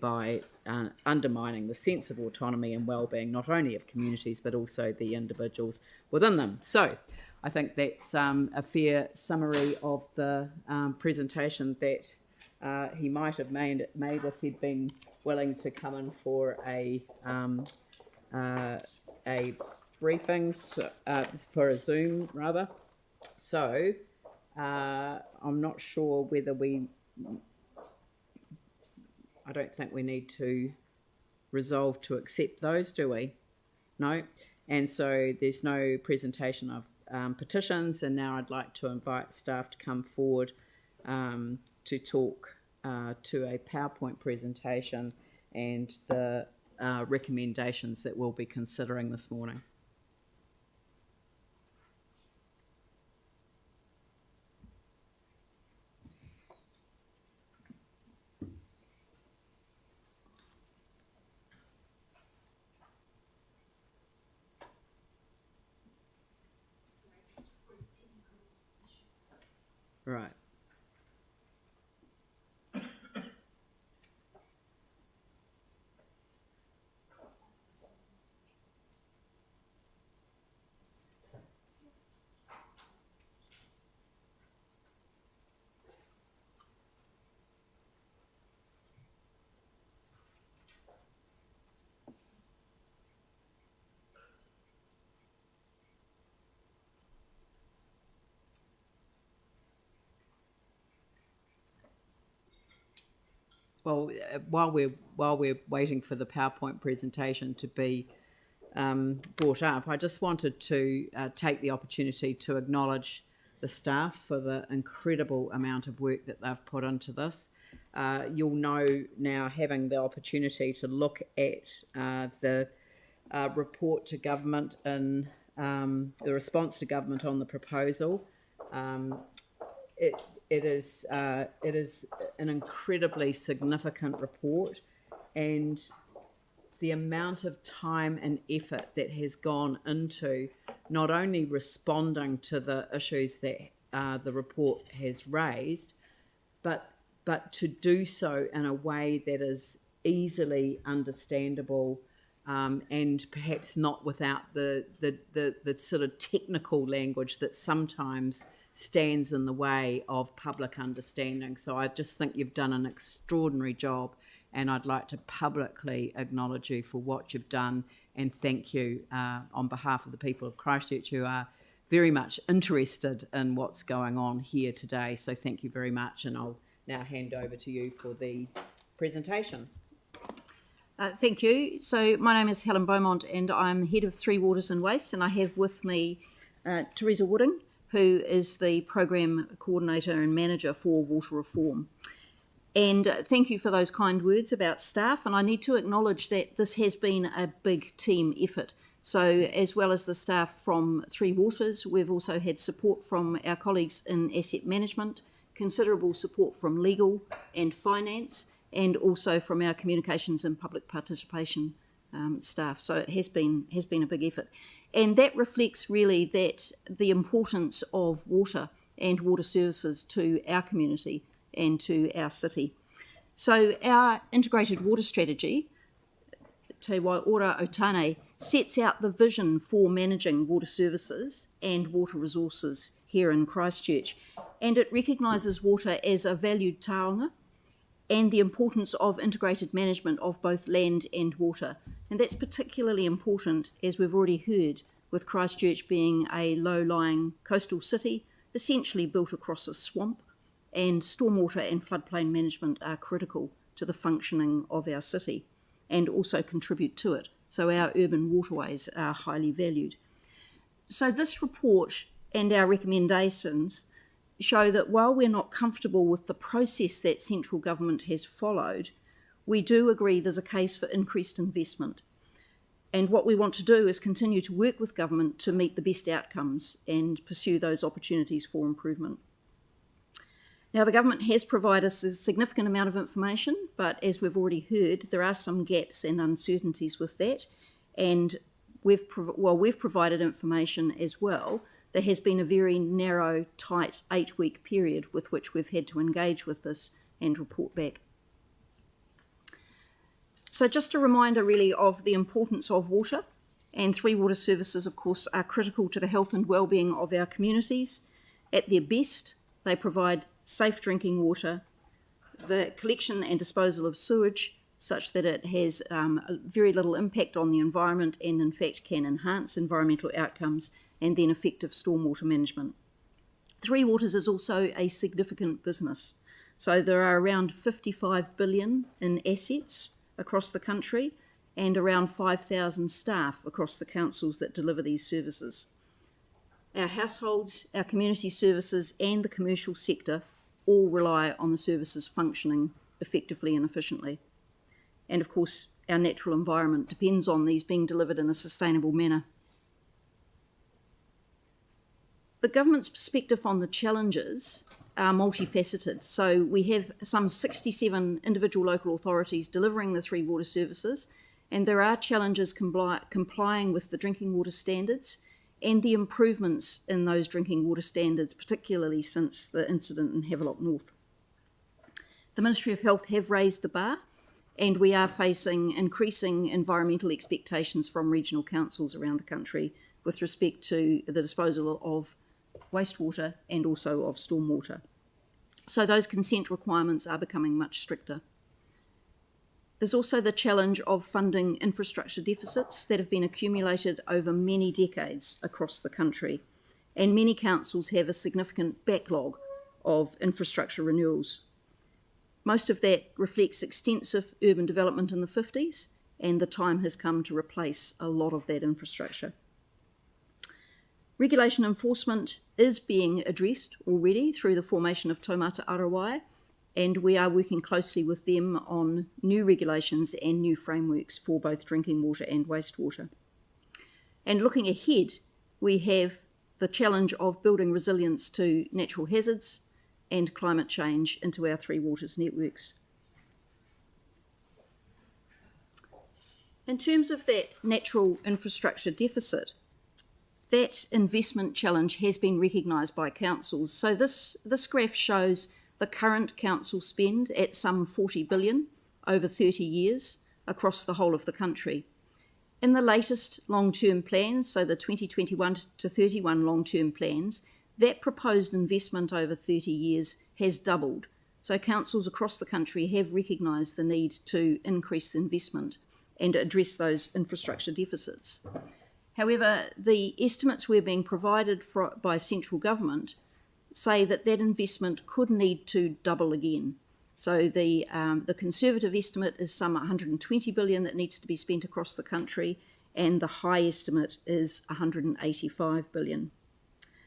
by undermining the sense of autonomy and well-being, not only of communities, but also the individuals within them. So I think that's a fair summary of the presentation that he might have made if he'd been willing to come in for a briefings, for a Zoom rather. So I'm not sure whether I don't think we need to resolve to accept those, do we? No. And so there's no presentation of petitions, and now I'd like to invite staff to come forward to talk to a PowerPoint presentation and the recommendations that we'll be considering this morning. Right. Well, while we're waiting for the PowerPoint presentation to be brought up, I just wanted to take the opportunity to acknowledge the staff for the incredible amount of work that they've put into this. You'll know now, having the opportunity to look at the report to government and the response to government on the proposal. It is an incredibly significant report, and the amount of time and effort that has gone into not only responding to the issues that the report has raised, but to do so in a way that is easily understandable and perhaps not without the sort of technical language that sometimes stands in the way of public understanding. So I just think you've done an extraordinary job, and I'd like to publicly acknowledge you for what you've done and thank you on behalf of the people of Christchurch who are very much interested in what's going on here today. So thank you very much, and I'll now hand over to you for the presentation. Thank you. So my name is Helen Beaumont, and I'm Head of Three Waters and Waste, and I have with me Teresa Wooding, who is the Program Coordinator and Manager for Water Reform. And thank you for those kind words about staff, and I need to acknowledge that this has been a big team effort. So as well as the staff from Three Waters, we've also had support from our colleagues in asset management, considerable support from legal and finance, and also from our communications and public participation staff. So it has been a big effort. And that reflects really that the importance of water and water services to our community and to our city. So our integrated water strategy, Te Waiora Otane, sets out the vision for managing water services and water resources here in Christchurch. And it recognises water as a valued taonga and the importance of integrated management of both land and water. And that's particularly important, as we've already heard, with Christchurch being a low-lying coastal city, essentially built across a swamp, and stormwater and floodplain management are critical to the functioning of our city and also contribute to it. So our urban waterways are highly valued. So this report and our recommendations show that while we're not comfortable with the process that central government has followed, we do agree there's a case for increased investment. And what we want to do is continue to work with government to meet the best outcomes and pursue those opportunities for improvement. Now, the government has provided us a significant amount of information, but as we've already heard, there are some gaps and uncertainties with that. And we've provided information as well. There has been a very narrow, tight 8-week period with which we've had to engage with this and report back. So just a reminder really of the importance of water, and Three Water services, of course, are critical to the health and well-being of our communities. At their best, they provide safe drinking water, the collection and disposal of sewage such that it has very little impact on the environment and in fact can enhance environmental outcomes, and then effective stormwater management. Three Waters is also a significant business. So there are around 55 billion in assets across the country and around 5,000 staff across the councils that deliver these services. Our households, our community services and the commercial sector all rely on the services functioning effectively and efficiently. And of course, our natural environment depends on these being delivered in a sustainable manner. The government's perspective on the challenges are multifaceted. So we have some 67 individual local authorities delivering the Three Water services, and there are challenges complying with the drinking water standards and the improvements in those drinking water standards, particularly since the incident in Havelock North. The Ministry of Health have raised the bar, and we are facing increasing environmental expectations from regional councils around the country with respect to the disposal of wastewater and also of stormwater. So those consent requirements are becoming much stricter. There's also the challenge of funding infrastructure deficits that have been accumulated over many decades across the country, and many councils have a significant backlog of infrastructure renewals. Most of that reflects extensive urban development in the 50s, and the time has come to replace a lot of that infrastructure. Regulation enforcement is being addressed already through the formation of Taumata Arawai, and we are working closely with them on new regulations and new frameworks for both drinking water and wastewater. And looking ahead, we have the challenge of building resilience to natural hazards and climate change into our Three Waters networks. In terms of that natural infrastructure deficit, that investment challenge has been recognised by councils. So this graph shows the current council spend at some 40 billion over 30 years across the whole of the country. In the latest long-term plans, so the 2021 to 31 long-term plans, that proposed investment over 30 years has doubled. So councils across the country have recognised the need to increase investment and address those infrastructure deficits. However, the estimates we're being provided by central government say that that investment could need to double again. So the conservative estimate is some 120 billion that needs to be spent across the country, and the high estimate is 185 billion.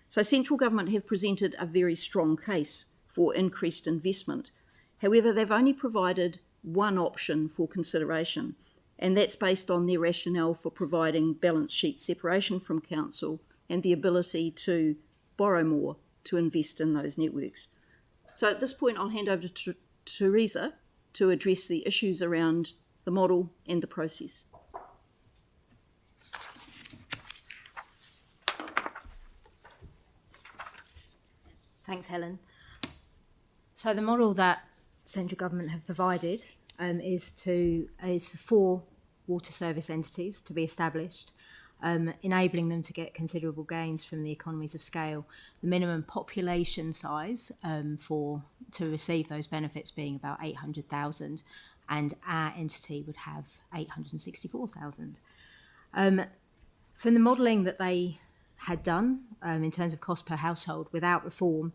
So central government have presented a very strong case for increased investment. However, they've only provided one option for consideration, and that's based on their rationale for providing balance sheet separation from council and the ability to borrow more to invest in those networks. So at this point, I'll hand over to Teresa to address the issues around the model and the process. Thanks, Helen. So the model that central government have provided is for 4 water service entities to be established, enabling them to get considerable gains from the economies of scale. The minimum population size to receive those benefits being about 800,000, and our entity would have 864,000. From the modelling that they had done in terms of cost per household, without reform,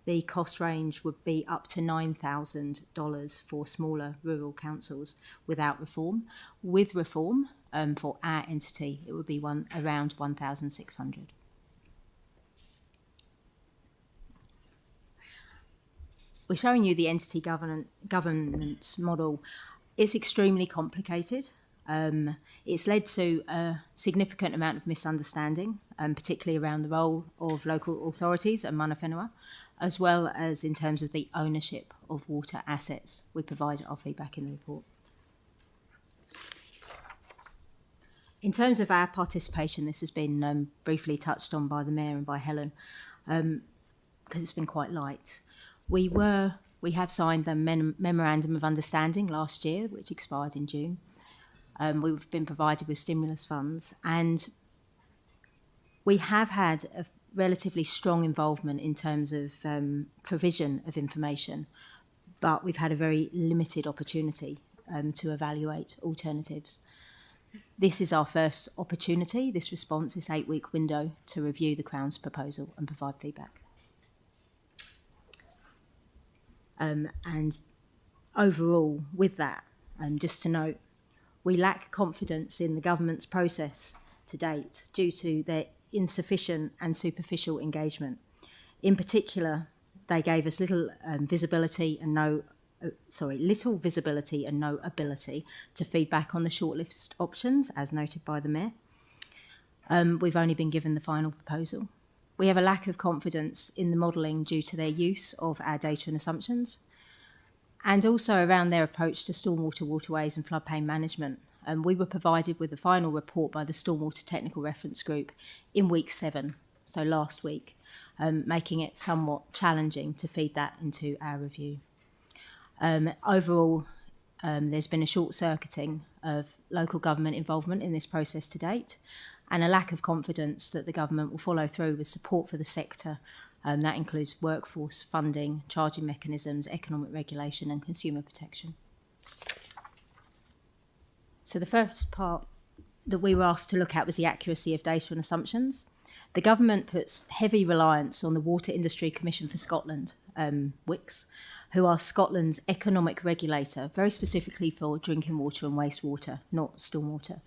the cost range would be up to $9,000 for smaller rural councils without reform. With reform, for our entity, it would be around 1,600. We're showing you the entity governance model. It's extremely complicated. It's led to a significant amount of misunderstanding, particularly around the role of local authorities and mana whenua, as well as in terms of the ownership of water assets. We provide our feedback in the report. In terms of our participation, this has been briefly touched on by the Mayor and by Helen, because it's been quite light. We have signed the Memorandum of Understanding last year, which expired in June, We've been provided with stimulus funds, and we have had a relatively strong involvement in terms of provision of information, but we've had a very limited opportunity to evaluate alternatives. This is our first opportunity, this response, this 8-week window to review the Crown's proposal and provide feedback. And overall, with that, just to note, we lack confidence in the government's process to date due to their insufficient and superficial engagement. In particular, they gave us little visibility and no ability to feedback on the shortlist options, as noted by the Mayor. We've only been given the final proposal. We have a lack of confidence in the modelling due to their use of our data and assumptions, and also around their approach to stormwater, waterways and floodplain management. We were provided with the final report by the Stormwater Technical Reference Group in week 7, so last week, making it somewhat challenging to feed that into our review. Overall, there's been a short-circuiting of local government involvement in this process to date, and a lack of confidence that the government will follow through with support for the sector. That includes workforce funding, charging mechanisms, economic regulation and consumer protection. So the first part that we were asked to look at was the accuracy of data and assumptions. The government puts heavy reliance on the Water Industry Commission for Scotland, WICS, who are Scotland's economic regulator, very specifically for drinking water and wastewater, not stormwater.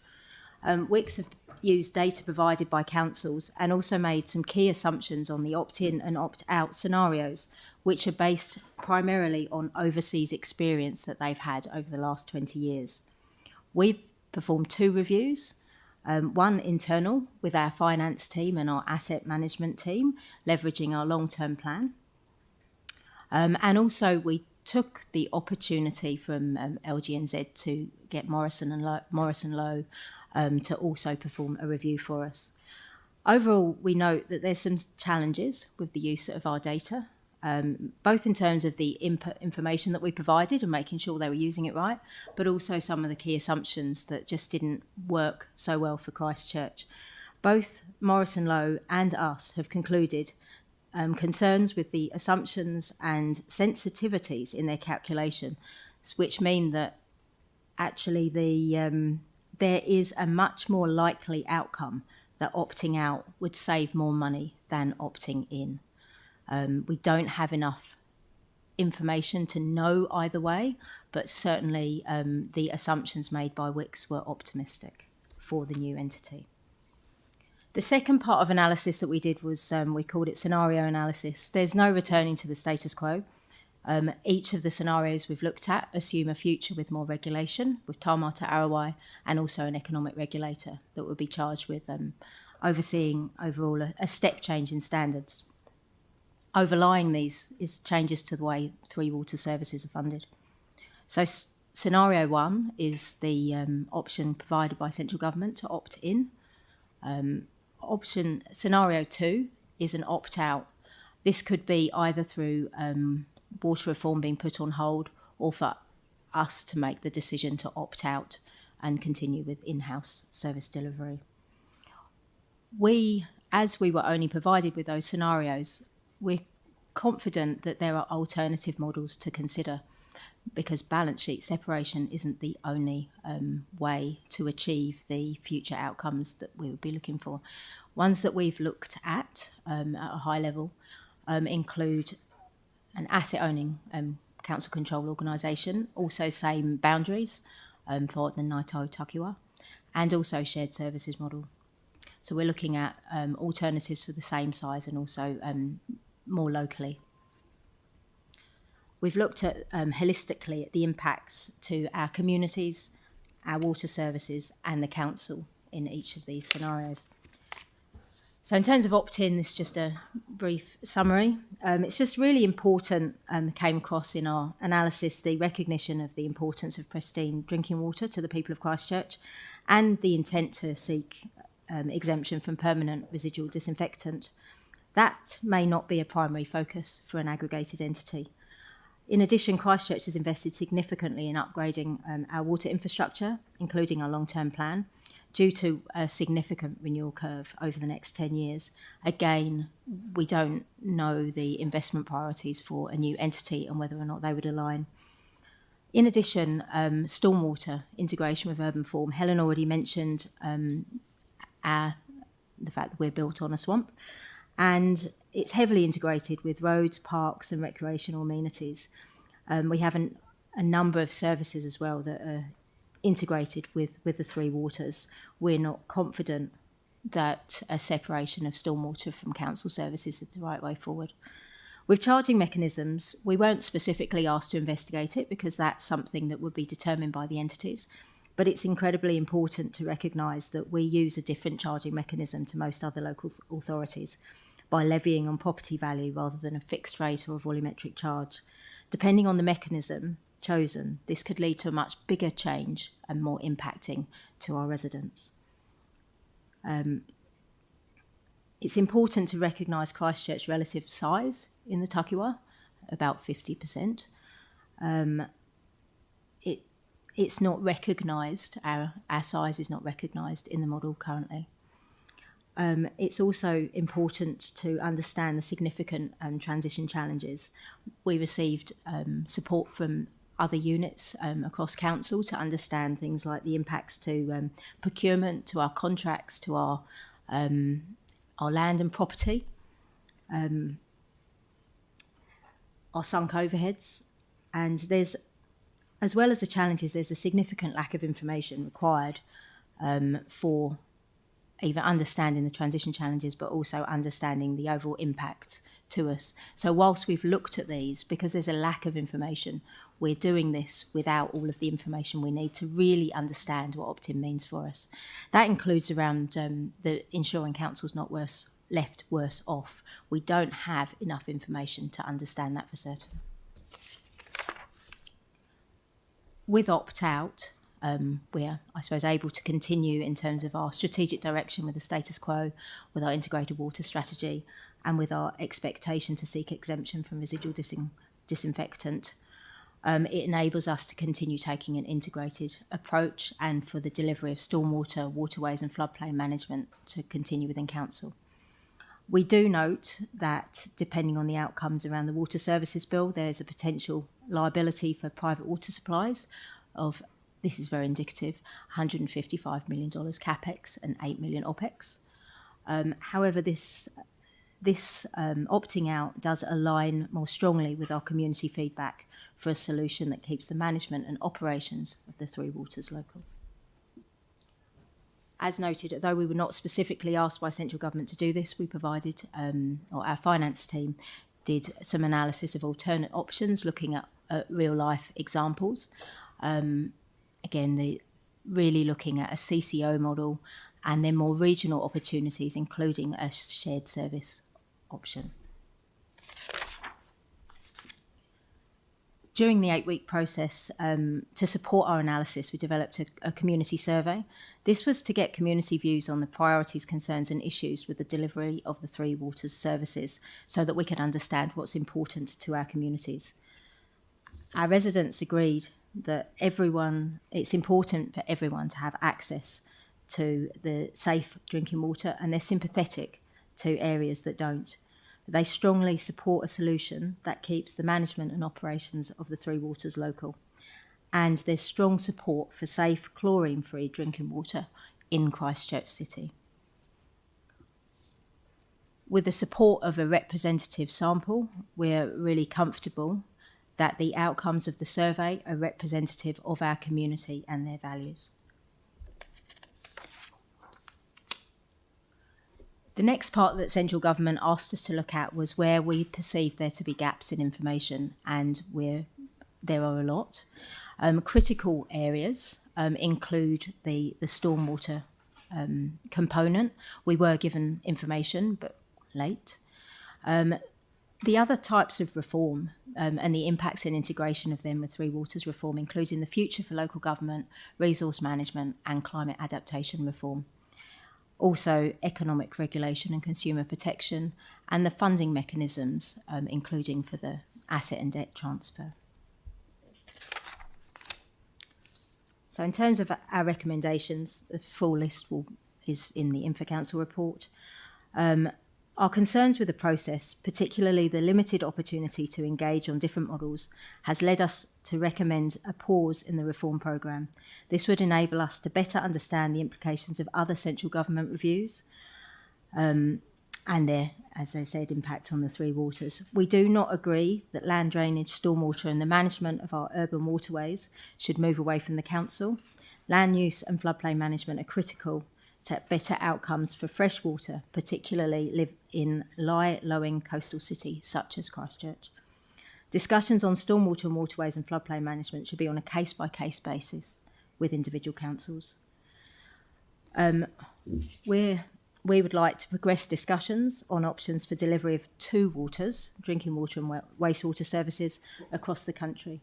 WICS have used data provided by councils and also made some key assumptions on the opt-in and opt-out scenarios, which are based primarily on overseas experience that they've had over the last 20 years. We've performed 2 reviews, one internal with our finance team and our asset management team, leveraging our long-term plan. And also we took the opportunity from LGNZ to get Morrison Lowe to also perform a review for us. Overall, we note that there's some challenges with the use of our data, both in terms of the input information that we provided and making sure they were using it right, but also some of the key assumptions that just didn't work so well for Christchurch. Both Morrison Lowe and us have concluded concerns with the assumptions and sensitivities in their calculation, which mean that actually there is a much more likely outcome that opting out would save more money than opting in. We don't have enough information to know either way, but certainly the assumptions made by WICS were optimistic for the new entity. The second part of analysis that we did was, we called it scenario analysis. There's no returning to the status quo. Each of the scenarios we've looked at assume a future with more regulation, with Taumata Arawai, and also an economic regulator that would be charged with overseeing overall a step change in standards. Overlying these is changes to the way 3 water services are funded. So scenario 1 is the option provided by central government to opt in. Scenario 2 is an opt out. This could be either through water reform being put on hold, or for us to make the decision to opt out and continue with in-house service delivery. As we were only provided with those scenarios, we're confident that there are alternative models to consider, because balance sheet separation isn't the only way to achieve the future outcomes that we would be looking for. Ones that we've looked at a high level include an asset-owning council control organisation, also same boundaries for the Ngāi Takiwa, and also shared services model. So we're looking at alternatives for the same size and also more locally. We've looked at holistically at the impacts to our communities, our water services and the council in each of these scenarios. So in terms of opt-in, this is just a brief summary. It's just really important, came across in our analysis, the recognition of the importance of pristine drinking water to the people of Christchurch, and the intent to seek exemption from permanent residual disinfectant. That may not be a primary focus for an aggregated entity. In addition, Christchurch has invested significantly in upgrading our water infrastructure, including our long-term plan, due to a significant renewal curve over the next 10 years. Again, we don't know the investment priorities for a new entity and whether or not they would align. In addition, stormwater integration with urban form. Helen already mentioned the fact that we're built on a swamp, and it's heavily integrated with roads, parks and recreational amenities. We have a number of services as well that are integrated with the three waters. We're not confident that a separation of stormwater from council services is the right way forward. With charging mechanisms, we weren't specifically asked to investigate it because that's something that would be determined by the entities, but it's incredibly important to recognise that we use a different charging mechanism to most other local authorities by levying on property value rather than a fixed rate or a volumetric charge. Depending on the mechanism chosen, this could lead to a much bigger change and more impacting to our residents. It's important to recognise Christchurch's relative size in the Takiwa, about 50%. It's not recognised, our size is not recognised in the model currently. It's also important to understand the significant transition challenges. We received support from other units across council to understand things like the impacts to procurement, to our contracts, to our land and property, our sunk overheads, and there's, as well as the challenges, there's a significant lack of information required for either understanding the transition challenges but also understanding the overall impact to us. So whilst we've looked at these, because there's a lack of information, we're doing this without all of the information we need to really understand what opt-in means for us. That includes around the ensuring council's not left worse off. We don't have enough information to understand that for certain. With opt-out, we're, I suppose, able to continue in terms of our strategic direction with the status quo, with our integrated water strategy, and with our expectation to seek exemption from residual disinfectant. It enables us to continue taking an integrated approach and for the delivery of stormwater, waterways and floodplain management to continue within council. We do note that depending on the outcomes around the Water Services Bill, there is a potential liability for private water supplies of, this is very indicative, $155 million CapEx and $8 million OpEx. However, this opting out does align more strongly with our community feedback for a solution that keeps the management and operations of the three waters local. As noted, although we were not specifically asked by central government to do this, we provided, or our finance team did some analysis of alternate options, looking at real life examples. Again, really looking at a CCO model and then more regional opportunities, including a shared service option. During the 8-week process, to support our analysis, we developed a community survey. This was to get community views on the priorities, concerns and issues with the delivery of the Three Waters services so that we can understand what's important to our communities. Our residents agreed that it's important for everyone to have access to the safe drinking water, and they're sympathetic to areas that don't. They strongly support a solution that keeps the management and operations of the Three Waters local. And there's strong support for safe, chlorine-free drinking water in Christchurch City. With the support of a representative sample, we're really comfortable that the outcomes of the survey are representative of our community and their values. The next part that central government asked us to look at was where we perceived there to be gaps in information, and there are a lot. Critical areas include the stormwater component. We were given information, but late. The other types of reform and the impacts and integration of them with Three Waters reform, including the future for local government, resource management and climate adaptation reform. Also economic regulation and consumer protection, and the funding mechanisms, including for the asset and debt transfer. So in terms of our recommendations, the full list is in the Info Council report. Our concerns with the process, particularly the limited opportunity to engage on different models, has led us to recommend a pause in the reform programme. This would enable us to better understand the implications of other central government reviews and their, as I said, impact on the three waters. We do not agree that land drainage, stormwater and the management of our urban waterways should move away from the council. Land use and floodplain management are critical to better outcomes for fresh water, particularly live in low-lying coastal cities such as Christchurch. Discussions on stormwater and waterways and floodplain management should be on a case-by-case basis with individual councils. We would like to progress discussions on options for delivery of two waters, drinking water and wastewater services across the country.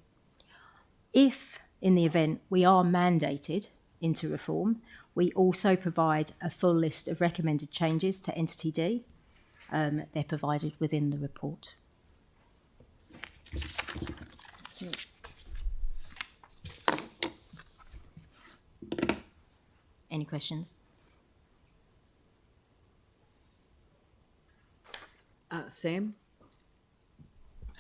If, in the event, we are mandated into reform, we also provide a full list of recommended changes to Entity D. They're provided within the report. Any questions? Sam?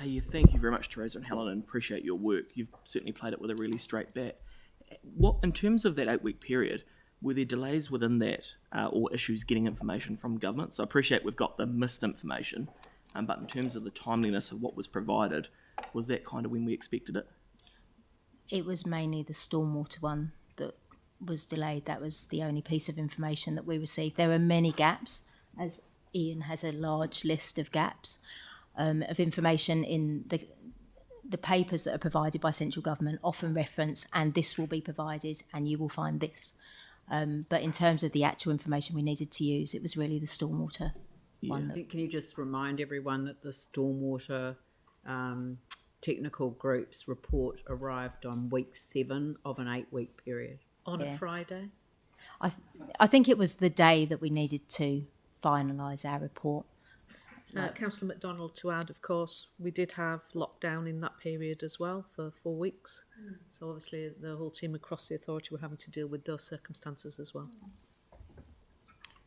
Yeah, thank you very much, Teresa and Helen, and appreciate your work. You've certainly played it with a really straight bat. What, in terms of that 8-week period, were there delays within that or issues getting information from government? So I appreciate we've got the missed information, but in terms of the timeliness of what was provided, was that kind of when we expected it? It was mainly the stormwater one that was delayed. That was the only piece of information that we received. There are many gaps, as Ian has a large list of gaps of information in the papers that are provided by central government, often reference, and this will be provided and you will find this. But in terms of the actual information we needed to use, it was really the stormwater one. Can you just remind everyone that the stormwater technical group's report arrived on week 7 of an 8-week period? On a Friday? I think it was the day that we needed to finalise our report. Councillor MacDonald, to add, of course, we did have lockdown in that period as well for 4 weeks. So obviously the whole team across the authority were having to deal with those circumstances as well.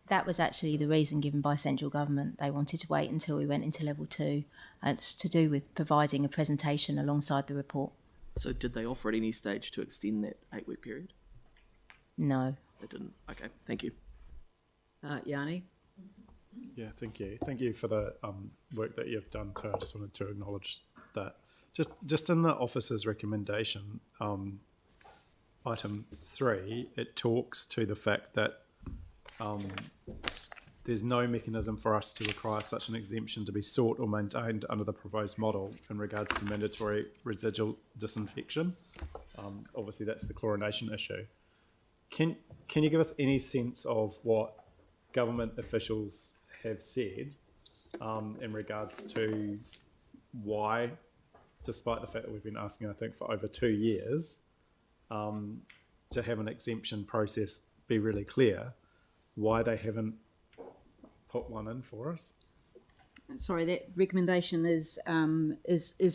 That was actually the reason given by central government. They wanted to wait until we went into level 2. It's to do with providing a presentation alongside the report. So did they offer at any stage to extend that 8-week period? No. They didn't. Okay, thank you. Yanni? Yeah, thank you. Thank you for the work that you've done too. I just wanted to acknowledge that. Just in the officer's recommendation, item 3, it talks to the fact that there's no mechanism for us to require such an exemption to be sought or maintained under the proposed model in regards to mandatory residual disinfection. Obviously, that's the chlorination issue. Can you give us any sense of what government officials have said in regards to why, despite the fact that we've been asking, I think, for over 2 years, to have an exemption process be really clear, why they haven't put one in for us? Sorry, that recommendation is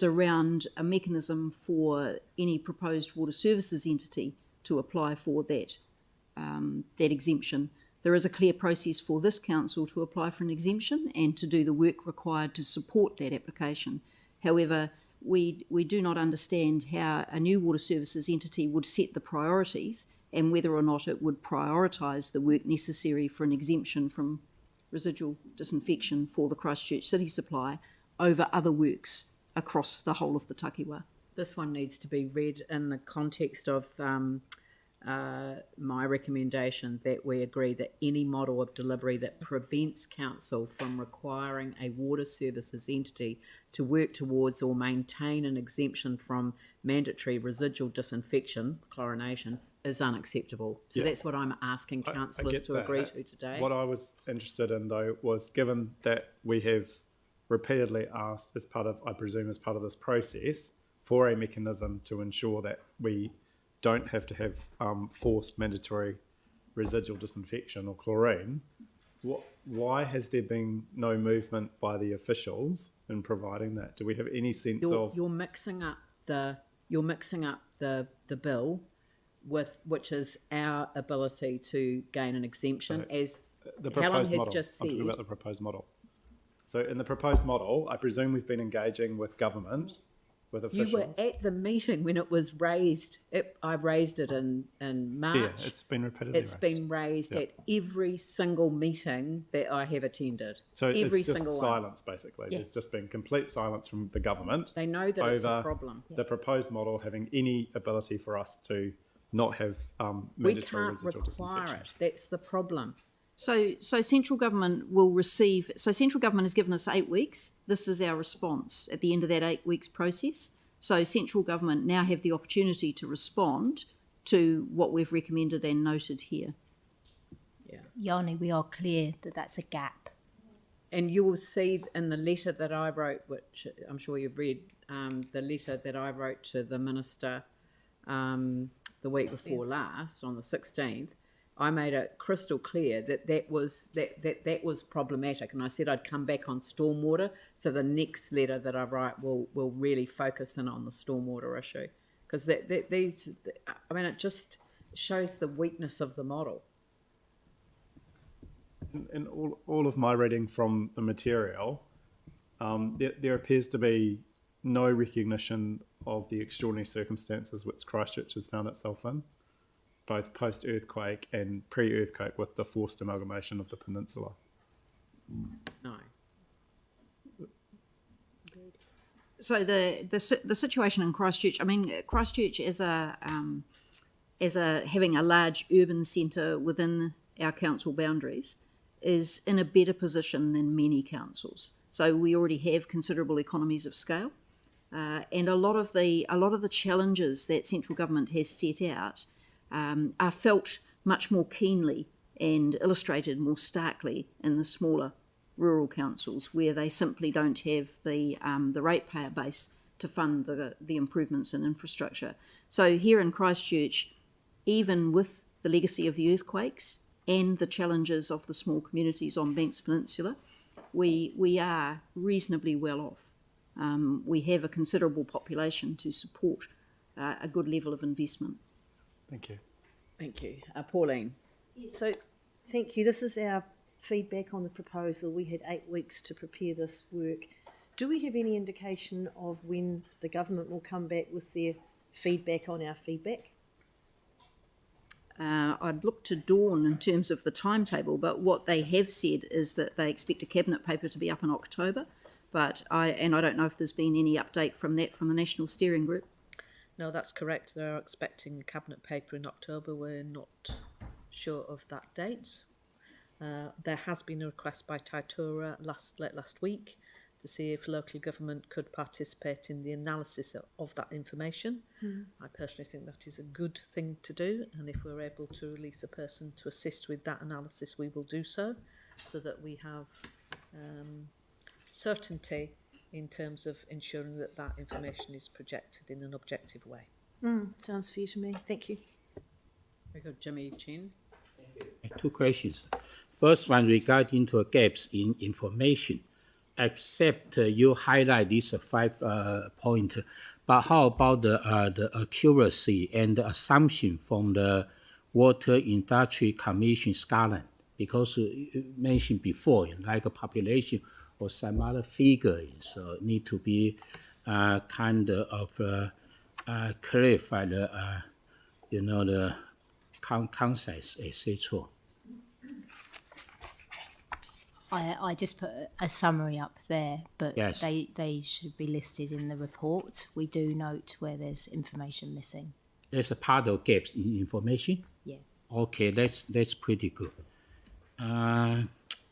around a mechanism for any proposed water services entity to apply for that exemption. There is a clear process for this council to apply for an exemption and to do the work required to support that application. However, we do not understand how a new water services entity would set the priorities and whether or not it would prioritise the work necessary for an exemption from residual disinfection for the Christchurch city supply over other works across the whole of the takiwa. This one needs to be read in the context of my recommendation that we agree that any model of delivery that prevents council from requiring a water services entity to work towards or maintain an exemption from mandatory residual disinfection, chlorination, is unacceptable. So that's what I'm asking councillors to agree to today. What I was interested in, though, was given that we have repeatedly asked as part of, I presume, as part of this process, for a mechanism to ensure that we don't have to have forced mandatory residual disinfection or chlorine, Why has there been no movement by the officials in providing that? Do we have any sense of? You're mixing up the bill with which is our ability to gain an exemption, as The Helen proposed has model. just I'm talking said. about the proposed model. So in the proposed model, I presume we've been engaging with government, with You officials. were at the meeting when it was raised. I raised it in March. Yeah, it's been repeatedly It's raised. been raised at every single meeting that I have attended. So every it's just single one. silence, basically. Yeah. There's just been complete silence from the government. They know that it's a over problem. the proposed model having any ability for us to not have We mandatory can't residual require disinfection. it. That's the problem. So central government will receive. So central government has given us 8 weeks. This is our response at the end of that 8 weeks process. So central government now have the opportunity to respond to what we've recommended and noted here. Yanni, we are clear that that's a gap. And you will see in the letter that I wrote, which I'm sure you've read, the letter that I wrote to the minister the week before last, on the 16th, I made it crystal clear that was problematic, and I said I'd come back on stormwater. So the next letter that I write will really focus in on the stormwater issue, because it just shows the weakness of the model. In all of my reading from the material, there appears to be no recognition of the extraordinary circumstances which Christchurch has found itself in, both post-earthquake and pre-earthquake, with the forced amalgamation of the peninsula. No. So the situation in Christchurch. I mean, Christchurch as a having a large urban centre within our council boundaries is in a better position than many councils. So we already have considerable economies of scale, and a lot of the challenges that central government has set out are felt much more keenly and illustrated more starkly in the smaller rural councils, where they simply don't have the ratepayer base to fund the improvements in infrastructure. So here in Christchurch, even with the legacy of the earthquakes and the challenges of the small communities on Banks Peninsula, we are reasonably well off. We have a considerable population to support a good level of investment. Thank you. Thank you. Pauline. So, thank you. This is our feedback on the proposal. We had 8 weeks to prepare this work. Do we have any indication of when the government will come back with their feedback on our feedback? I'd look to Dawn in terms of the timetable, but what they have said is that they expect a cabinet paper to be up in October. But I don't know if there's been any update from the National Steering Group. No, that's correct. They're expecting a cabinet paper in October. We're not sure of that date. There has been a request by Taitura last week to see if local government could participate in the analysis of that information. I personally think that is a good thing to do, and if we're able to release a person to assist with that analysis, we will do so that we have certainty in terms of ensuring that that information is projected in an objective way. Sounds fair to me. Thank you. Very good. Jimmy Chen. 2 questions. First one regarding to gaps in information. Except you highlight this 5 point, but how about the accuracy and the assumption from the Water Industry Commission Scotland? Because you mentioned before, like a population or some other figures need to be kind of clarified, the concepts, etc. I just put a summary up there, but Yes. they should be listed in the report. We do note where there's information missing. There's a part of gaps in information. Yeah. Okay, that's pretty good.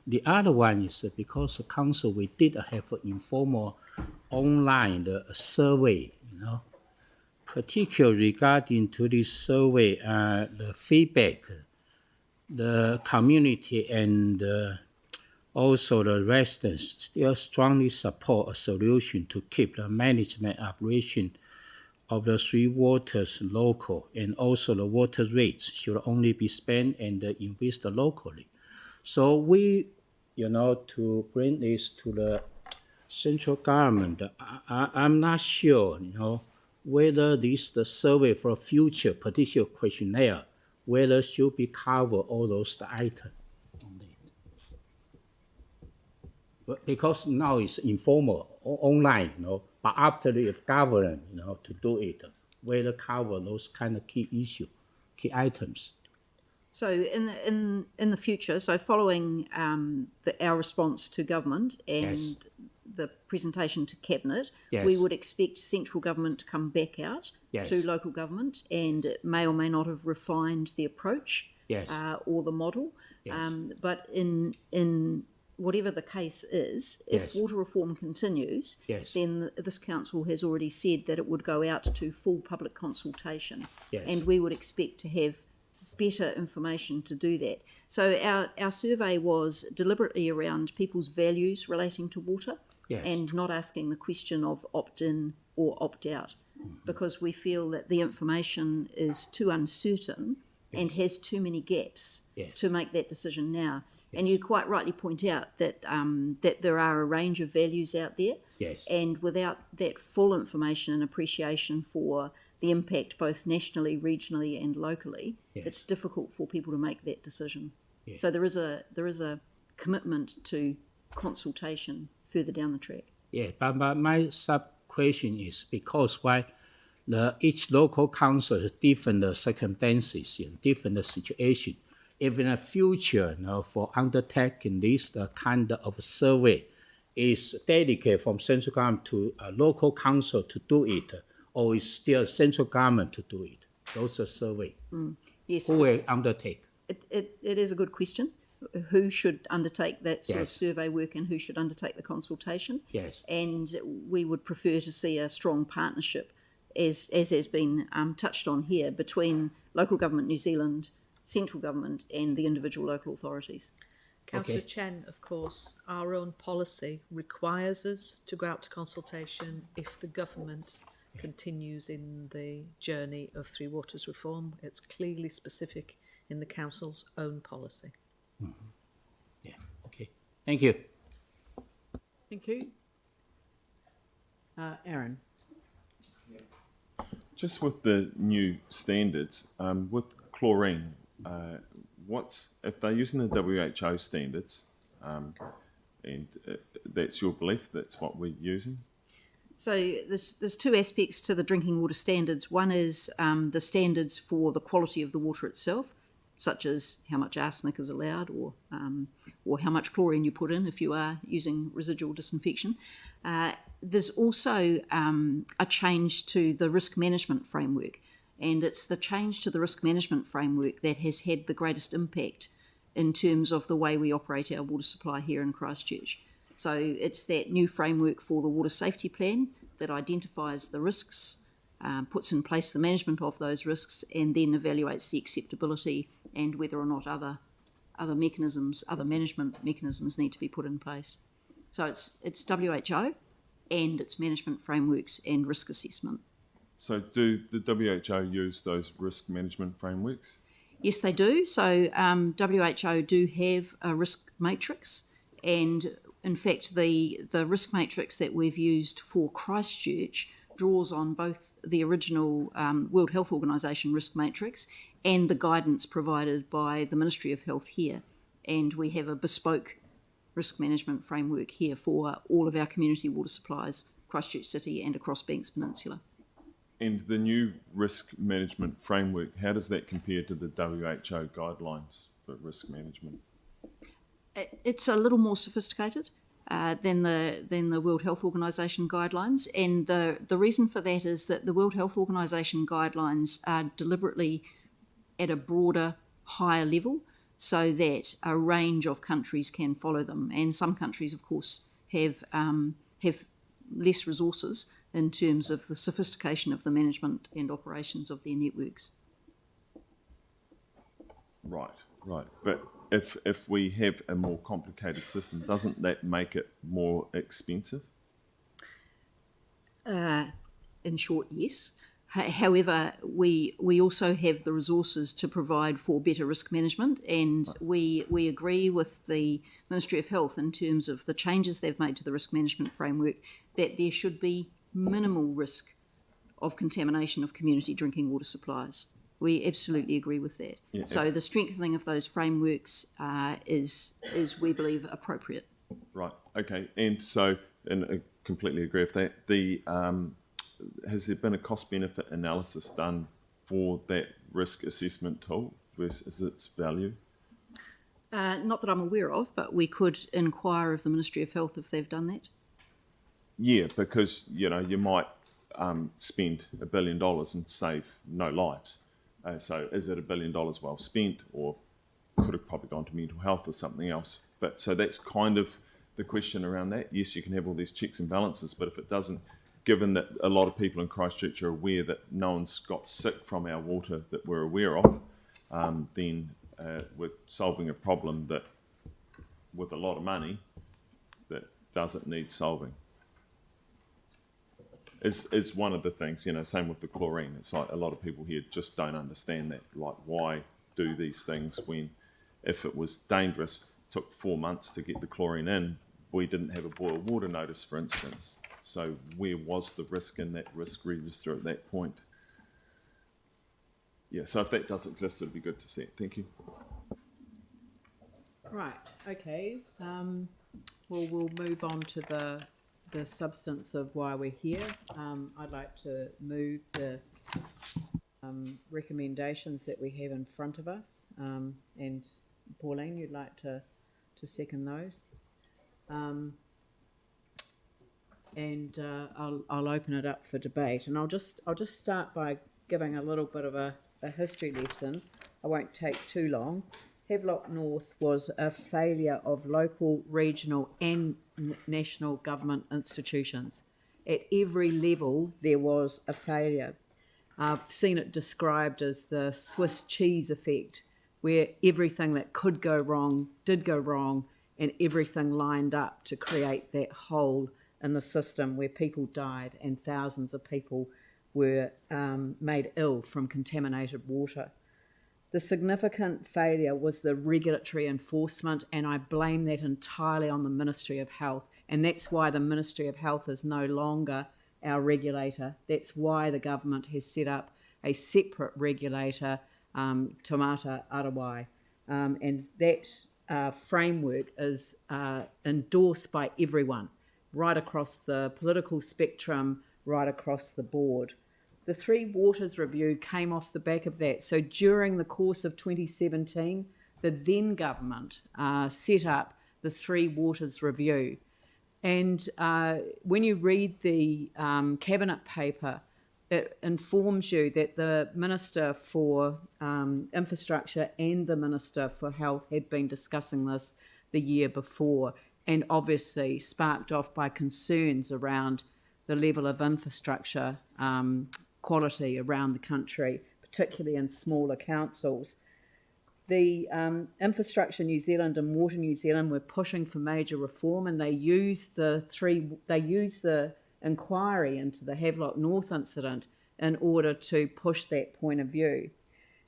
The other one is because the council, we did have an informal online survey, particularly regarding to this survey, the feedback, the community and also the residents still strongly support a solution to keep the management operation of the 3 waters local, and also the water rates should only be spent and invested locally. So we, to bring this to the central government, I'm not sure, whether the survey for future particular questionnaire, whether should be cover all those items. Because now it's informal, online, but after the government, to do it, whether cover those kind of key items. So in the future, so following our response to government and Yes. the presentation to cabinet, Yes. we would expect central government to come back out Yes. to local government, and it may or may not have refined the approach Yes. or the model. Yes. But in whatever the case is, if Yes. water reform continues, Yes. then this council has already said that it would go out to full public consultation, Yes. and we would expect to have better information to do that. So our survey was deliberately around people's values relating to water, Yes. and not asking the question of opt-in or opt-out, because we feel that the information is too uncertain and has too many gaps Yes. to make that decision now. And you quite rightly point out that that there are a range of values out there, Yes. and without that full information and appreciation for the impact both nationally, regionally and locally, Yes. it's difficult for people to make that decision. Yes. So there is a commitment to consultation further down the track. Yeah, but my sub-question is because why each local council has different circumstances and different situation. If in the future, for undertaking this kind of survey, is dedicated from central government to a local council to do it, or is still central government to do it? Those are survey. Yes, Who will undertake? it is a good question. Who should undertake that sort of Yes. survey work, and who should undertake the consultation? Yes. And we would prefer to see a strong partnership, as has been touched on here, between local government New Zealand, central government and the individual local authorities. Councillor Okay. Chen, of course, our own policy requires us to go out to consultation if the government continues in the journey of Three Waters reform. It's clearly specific in the council's own policy. Yeah. Okay. Thank you. Thank you. Aaron. Just with the new standards, with chlorine, if they're using the WHO standards, and that's your belief, that's what we're using? So there's two aspects to the drinking water standards. One is the standards for the quality of the water itself, such as how much arsenic is allowed, or how much chlorine you put in if you are using residual disinfection. There's also a change to the risk management framework, and it's the change to the risk management framework that has had the greatest impact in terms of the way we operate our water supply here in Christchurch. So it's that new framework for the water safety plan that identifies the risks, puts in place the management of those risks, and then evaluates the acceptability and whether or not other management mechanisms need to be put in place. So it's WHO and its management frameworks and risk assessment. So do the WHO use those risk management frameworks? Yes, they do. So WHO do have a risk matrix, and in fact the risk matrix that we've used for Christchurch draws on both the original World Health Organization risk matrix and the guidance provided by the Ministry of Health here. And we have a bespoke risk management framework here for all of our community water supplies, Christchurch City and across Banks Peninsula. And the new risk management framework, how does that compare to the WHO guidelines for risk management? It's a little more sophisticated than the World Health Organization guidelines, and the reason for that is that the World Health Organization guidelines are deliberately at a broader, higher level, so that a range of countries can follow them. And some countries, of course, have less resources in terms of the sophistication of the management and operations of their networks. Right. But if we have a more complicated system, doesn't that make it more expensive? In short, yes. However, we also have the resources to provide for better risk management, and we agree with the Ministry of Health in terms of the changes they've made to the risk management framework, that there should be minimal risk of contamination of community drinking water supplies. We absolutely agree with that. Yeah. So the strengthening of those frameworks is we believe appropriate. Right. Okay. And so, and I completely agree with that. The has there been a cost-benefit analysis done for that risk assessment tool versus its value? Not that I'm aware of, but we could inquire of the Ministry of Health if they've done that. Yeah, because you might spend $1 billion and save no lives. So is it $1 billion well spent, or could have probably gone to mental health or something else? But so that's kind of the question around that. Yes, you can have all these checks and balances, but if it doesn't, given that a lot of people in Christchurch are aware that no one's got sick from our water that we're aware of, then we're solving a problem that, with a lot of money, that doesn't need solving. Is one of the things, same with the chlorine. It's like a lot of people here just don't understand that. Like, why do these things when, if it was dangerous, took 4 months to get the chlorine in, we didn't have a boil water notice, for instance. So where was the risk in that risk register at that point? Yeah, so if that does exist, it'd be good to see it. Thank you. Right, okay. Well, we'll move on to the substance of why we're here. I'd like to move the recommendations that we have in front of us. And Pauline, you'd like to second those? And I'll open it up for debate. And I'll just start by giving a little bit of a history lesson. I won't take too long. Havelock North was a failure of local, regional and national government institutions. At every level there was a failure. I've seen it described as the Swiss cheese effect, where everything that could go wrong did go wrong, and everything lined up to create that hole in the system where people died and thousands of people were made ill from contaminated water. The significant failure was the regulatory enforcement, and I blame that entirely on the Ministry of Health. And that's why the Ministry of Health is no longer our regulator. That's why the government has set up a separate regulator, Taumata Arawai. And that framework is endorsed by everyone, right across the political spectrum, right across the board. The Three Waters Review came off the back of that. So during the course of 2017, the then government set up the Three Waters Review. And when you read the cabinet paper, it informs you that the Minister for Infrastructure and the Minister for Health had been discussing this the year before, and obviously sparked off by concerns around the level of infrastructure quality around the country, particularly in smaller councils. The Infrastructure New Zealand and Water New Zealand were pushing for major reform, and they used the inquiry into the Havelock North incident in order to push that point of view.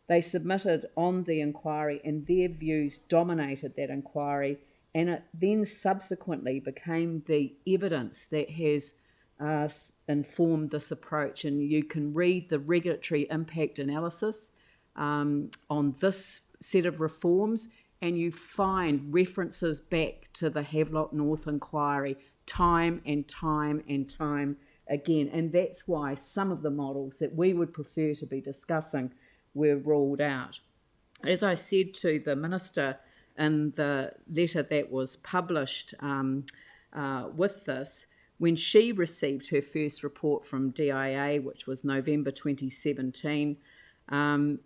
They submitted on the inquiry, and their views dominated that inquiry, and it then subsequently became the evidence that has informed this approach. And you can read the regulatory impact analysis on this set of reforms, and you find references back to the Havelock North inquiry time and time and time again. And that's why some of the models that we would prefer to be discussing were ruled out. As I said to the Minister in the letter that was published with this, when she received her first report from DIA, which was November 2017,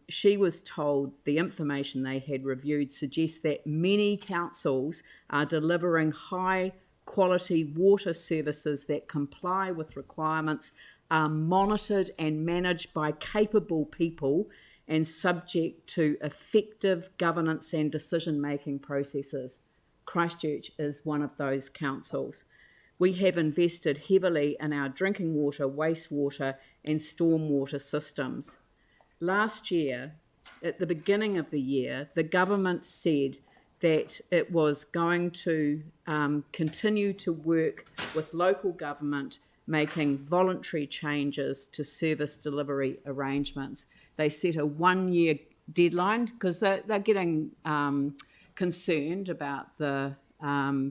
she was told the information they had reviewed suggests that many councils are delivering high quality water services that comply with requirements, are monitored and managed by capable people and subject to effective governance and decision-making processes. Christchurch is one of those councils. We have invested heavily in our drinking water, wastewater and stormwater systems. Last year, at the beginning of the year, the government said that it was going to continue to work with local government, making voluntary changes to service delivery arrangements. They set a 1-year deadline because they're getting concerned about the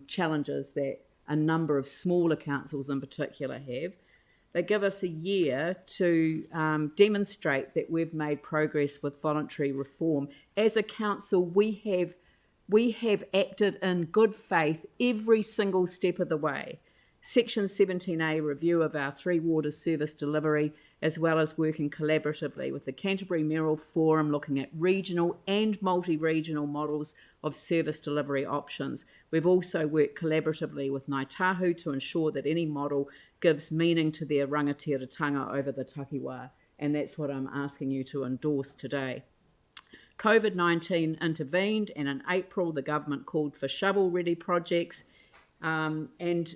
challenges that a number of smaller councils in particular have. They give us a year to demonstrate that we've made progress with voluntary reform. As a council, we have acted in good faith every single step of the way. Section 17A review of our Three Waters service delivery, as well as working collaboratively with the Canterbury Mayoral Forum, looking at regional and multi-regional models of service delivery options. We've also worked collaboratively with Ngāi Tahu to ensure that any model gives meaning to their rangatiratanga over the takiwā, and that's what I'm asking you to endorse today. COVID-19 intervened, and in April the government called for shovel-ready projects, and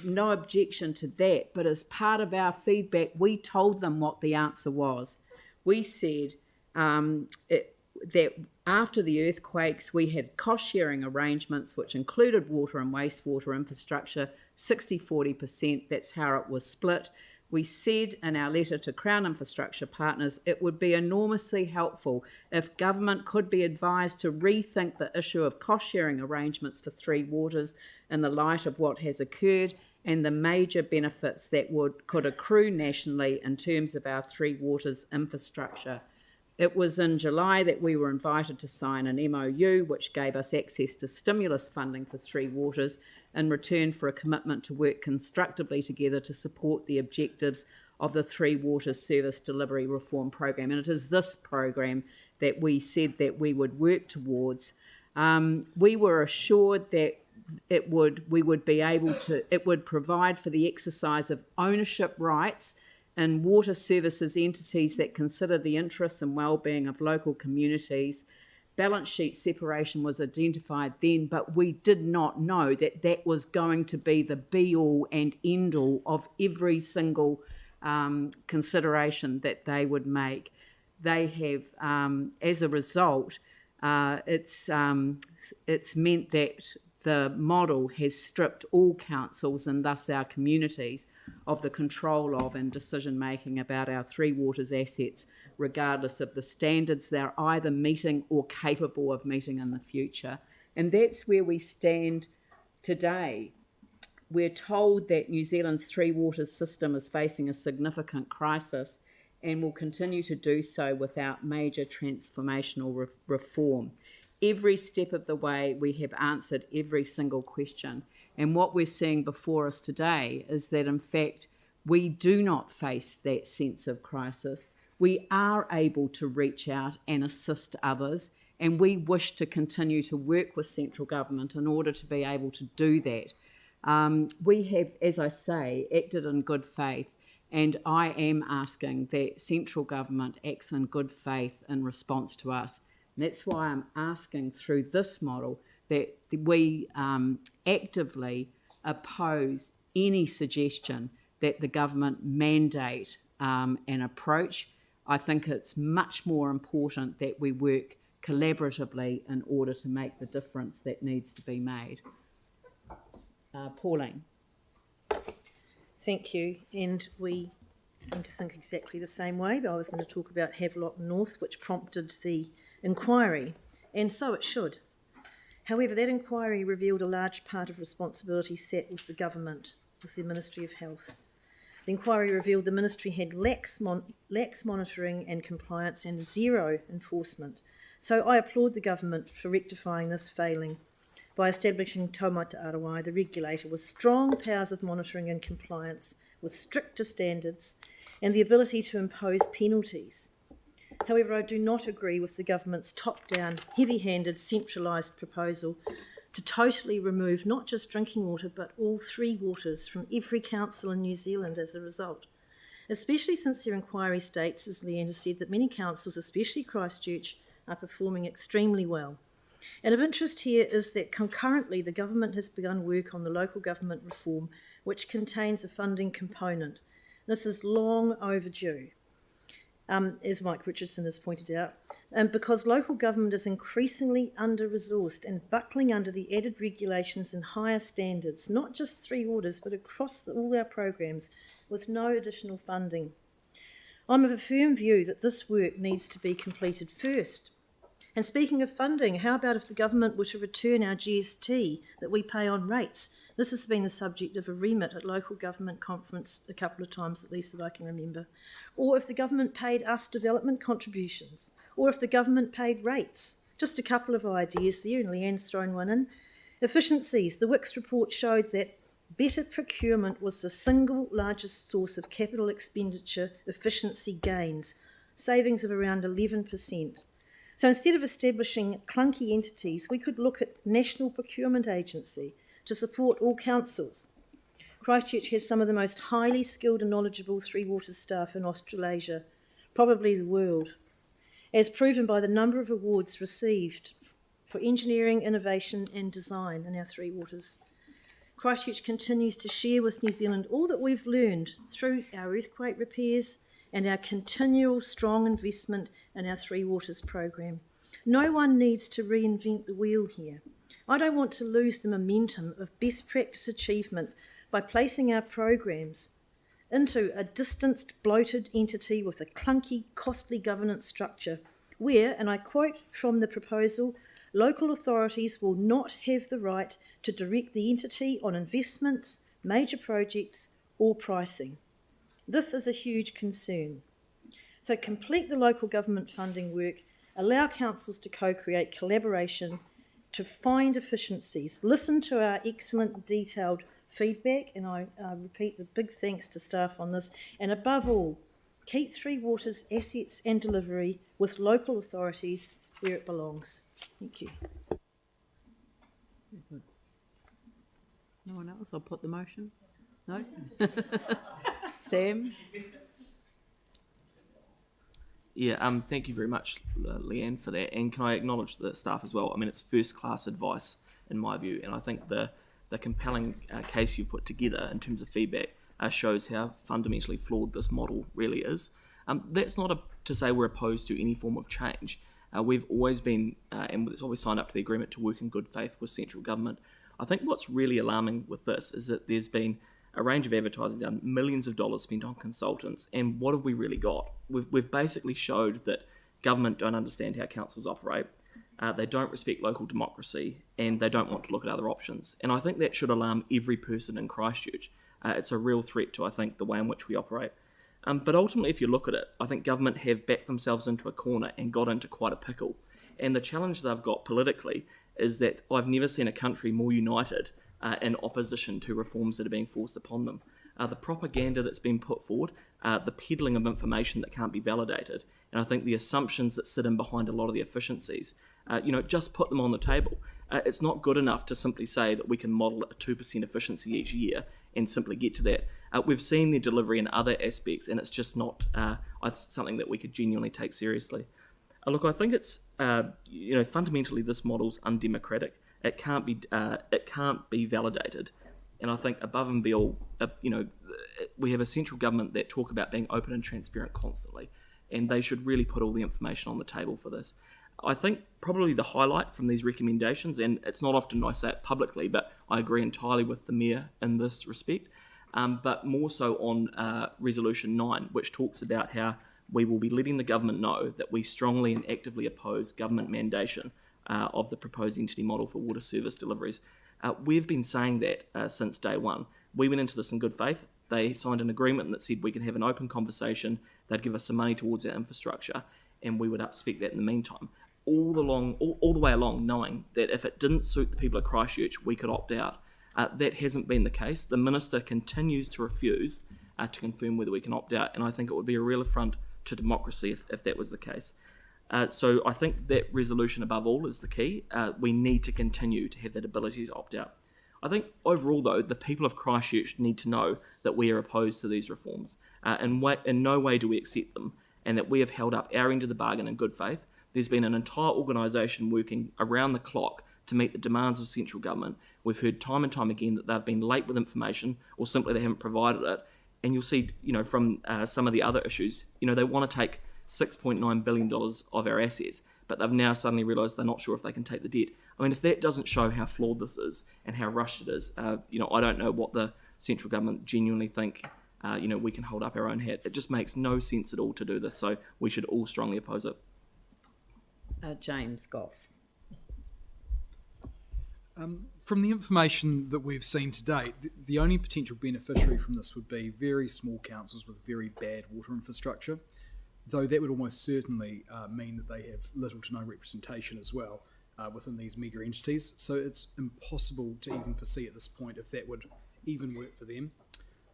no objection to that, but as part of our feedback, we told them what the answer was. We said that after the earthquakes, we had cost-sharing arrangements which included water and wastewater infrastructure, 60-40%, that's how it was split. We said in our letter to Crown Infrastructure Partners it would be enormously helpful if government could be advised to rethink the issue of cost-sharing arrangements for Three Waters in the light of what has occurred and the major benefits that could accrue nationally in terms of our Three Waters infrastructure. It was in July that we were invited to sign an MOU which gave us access to stimulus funding for Three Waters in return for a commitment to work constructively together to support the objectives of the Three Waters Service Delivery Reform Program. And it is this program that we said that we would work towards. We were assured that it would provide for the exercise of ownership rights in water services entities that consider the interests and well-being of local communities. Balance sheet separation was identified then, but we did not know that that was going to be the be-all and end-all of every single consideration that they would make. They have, as a result, it's meant that the model has stripped all councils and thus our communities of the control of and decision making about our Three Waters assets, regardless of the standards they're either meeting or capable of meeting in the future. And that's where we stand today. We're told that New Zealand's Three Waters system is facing a significant crisis and will continue to do so without major transformational reform. Every step of the way, we have answered every single question. And what we're seeing before us today is that, in fact, we do not face that sense of crisis. We are able to reach out and assist others, and we wish to continue to work with central government in order to be able to do that. We have, as I say, acted in good faith, and I am asking that central government acts in good faith in response to us. And that's why I'm asking through this model that we actively oppose any suggestion that the government mandate an approach. I think it's much more important that we work collaboratively in order to make the difference that needs to be made. Pauline. Thank you. And we seem to think exactly the same way, but I was going to talk about Havelock North, which prompted the inquiry, and so it should. However, that inquiry revealed a large part of responsibility sat with the government, with the Ministry of Health. The inquiry revealed the ministry had lax monitoring and compliance and zero enforcement. So I applaud the government for rectifying this failing by establishing Taumata Arawai, the regulator, with strong powers of monitoring and compliance, with stricter standards and the ability to impose penalties. However, I do not agree with the government's top-down, heavy-handed, centralised proposal to totally remove not just drinking water but all Three Waters from every council in New Zealand as a result, especially since their inquiry states, as Leanne has said, that many councils, especially Christchurch, are performing extremely well. And of interest here is that concurrently the government has begun work on the local government reform, which contains a funding component. This is long overdue, as Mike Richardson has pointed out, because local government is increasingly under-resourced and buckling under the added regulations and higher standards, not just Three Waters, but across all our programs, with no additional funding. I'm of a firm view that this work needs to be completed first. And speaking of funding, how about if the government were to return our GST that we pay on rates? This has been the subject of a remit at local government conference a couple of times, at least that I can remember. Or if the government paid us development contributions, or if the government paid rates. Just a couple of ideas there, and Leanne's thrown one in. Efficiencies. The Wicks report showed that better procurement was the single largest source of capital expenditure efficiency gains, savings of around 11%. So instead of establishing clunky entities, we could look at National Procurement Agency to support all councils. Christchurch has some of the most highly skilled and knowledgeable Three Waters staff in Australasia, probably the world, as proven by the number of awards received for engineering, innovation and design in our Three Waters. Christchurch continues to share with New Zealand all that we've learned through our earthquake repairs and our continual strong investment in our Three Waters program. No one needs to reinvent the wheel here. I don't want to lose the momentum of best practice achievement by placing our programs into a distanced, bloated entity with a clunky, costly governance structure where, and I quote from the proposal, local authorities will not have the right to direct the entity on investments, major projects or pricing. This is a huge concern. So complete the local government funding work, allow councils to co-create collaboration to find efficiencies, listen to our excellent detailed feedback, and I repeat the big thanks to staff on this, and above all, keep Three Waters assets and delivery with local authorities where it belongs. Thank you. No one else? I'll put the motion. No? Sam? Yeah, thank you very much, Leanne, for that. And can I acknowledge the staff as well? I mean, it's first-class advice in my view, and I think the compelling case you've put together in terms of feedback shows how fundamentally flawed this model really is. That's not to say we're opposed to any form of change. We've always been, and it's always signed up to the agreement to work in good faith with central government. I think what's really alarming with this is that there's been a range of advertising done, millions of dollars spent on consultants, and what have we really got? We've basically showed that government don't understand how councils operate, they don't respect local democracy, and they don't want to look at other options. And I think that should alarm every person in Christchurch. It's a real threat to, I think, the way in which we operate. But ultimately, if you look at it, I think government have backed themselves into a corner and got into quite a pickle. And the challenge they've got politically is that I've never seen a country more united in opposition to reforms that are being forced upon them. The propaganda that's been put forward, the peddling of information that can't be validated, and I think the assumptions that sit in behind a lot of the efficiencies, just put them on the table. It's not good enough to simply say that we can model a 2% efficiency each year and simply get to that. We've seen their delivery in other aspects, and it's just not something that we could genuinely take seriously. Look, I think it's fundamentally this model's undemocratic. It can't be validated, and I think above and beyond, we have a central government that talk about being open and transparent constantly, and they should really put all the information on the table for this. I think probably the highlight from these recommendations, and it's not often I say it publicly, but I agree entirely with the Mayor in this respect, but more so on Resolution 9, which talks about how we will be letting the government know that we strongly and actively oppose government mandation of the proposed entity model for water service deliveries. We've been saying that since day one. We went into this in good faith. They signed an agreement that said we can have an open conversation, they'd give us some money towards our infrastructure, and we would upspec that in the meantime. All the way along, knowing that if it didn't suit the people of Christchurch, we could opt out. That hasn't been the case. The Minister continues to refuse to confirm whether we can opt out, and I think it would be a real affront to democracy if that was the case. So I think that resolution above all is the key. We need to continue to have that ability to opt out. I think overall, though, the people of Christchurch need to know that we are opposed to these reforms. In no way do we accept them, and that we have held up our end of the bargain in good faith, There's been an entire organisation working around the clock to meet the demands of central government. We've heard time and time again that they've been late with information, or simply they haven't provided it. And you'll see, from some of the other issues, they want to take $6.9 billion of our assets, but they've now suddenly realised they're not sure if they can take the debt. I mean, if that doesn't show how flawed this is and how rushed it is, I don't know what the central government genuinely think, we can hold up our own hat. It just makes no sense at all to do this, so we should all strongly oppose it. James Goff. From the information that we've seen to date, the only potential beneficiary from this would be very small councils with very bad water infrastructure, though that would almost certainly mean that they have little to no representation as well within these mega entities. So it's impossible to even foresee at this point if that would even work for them.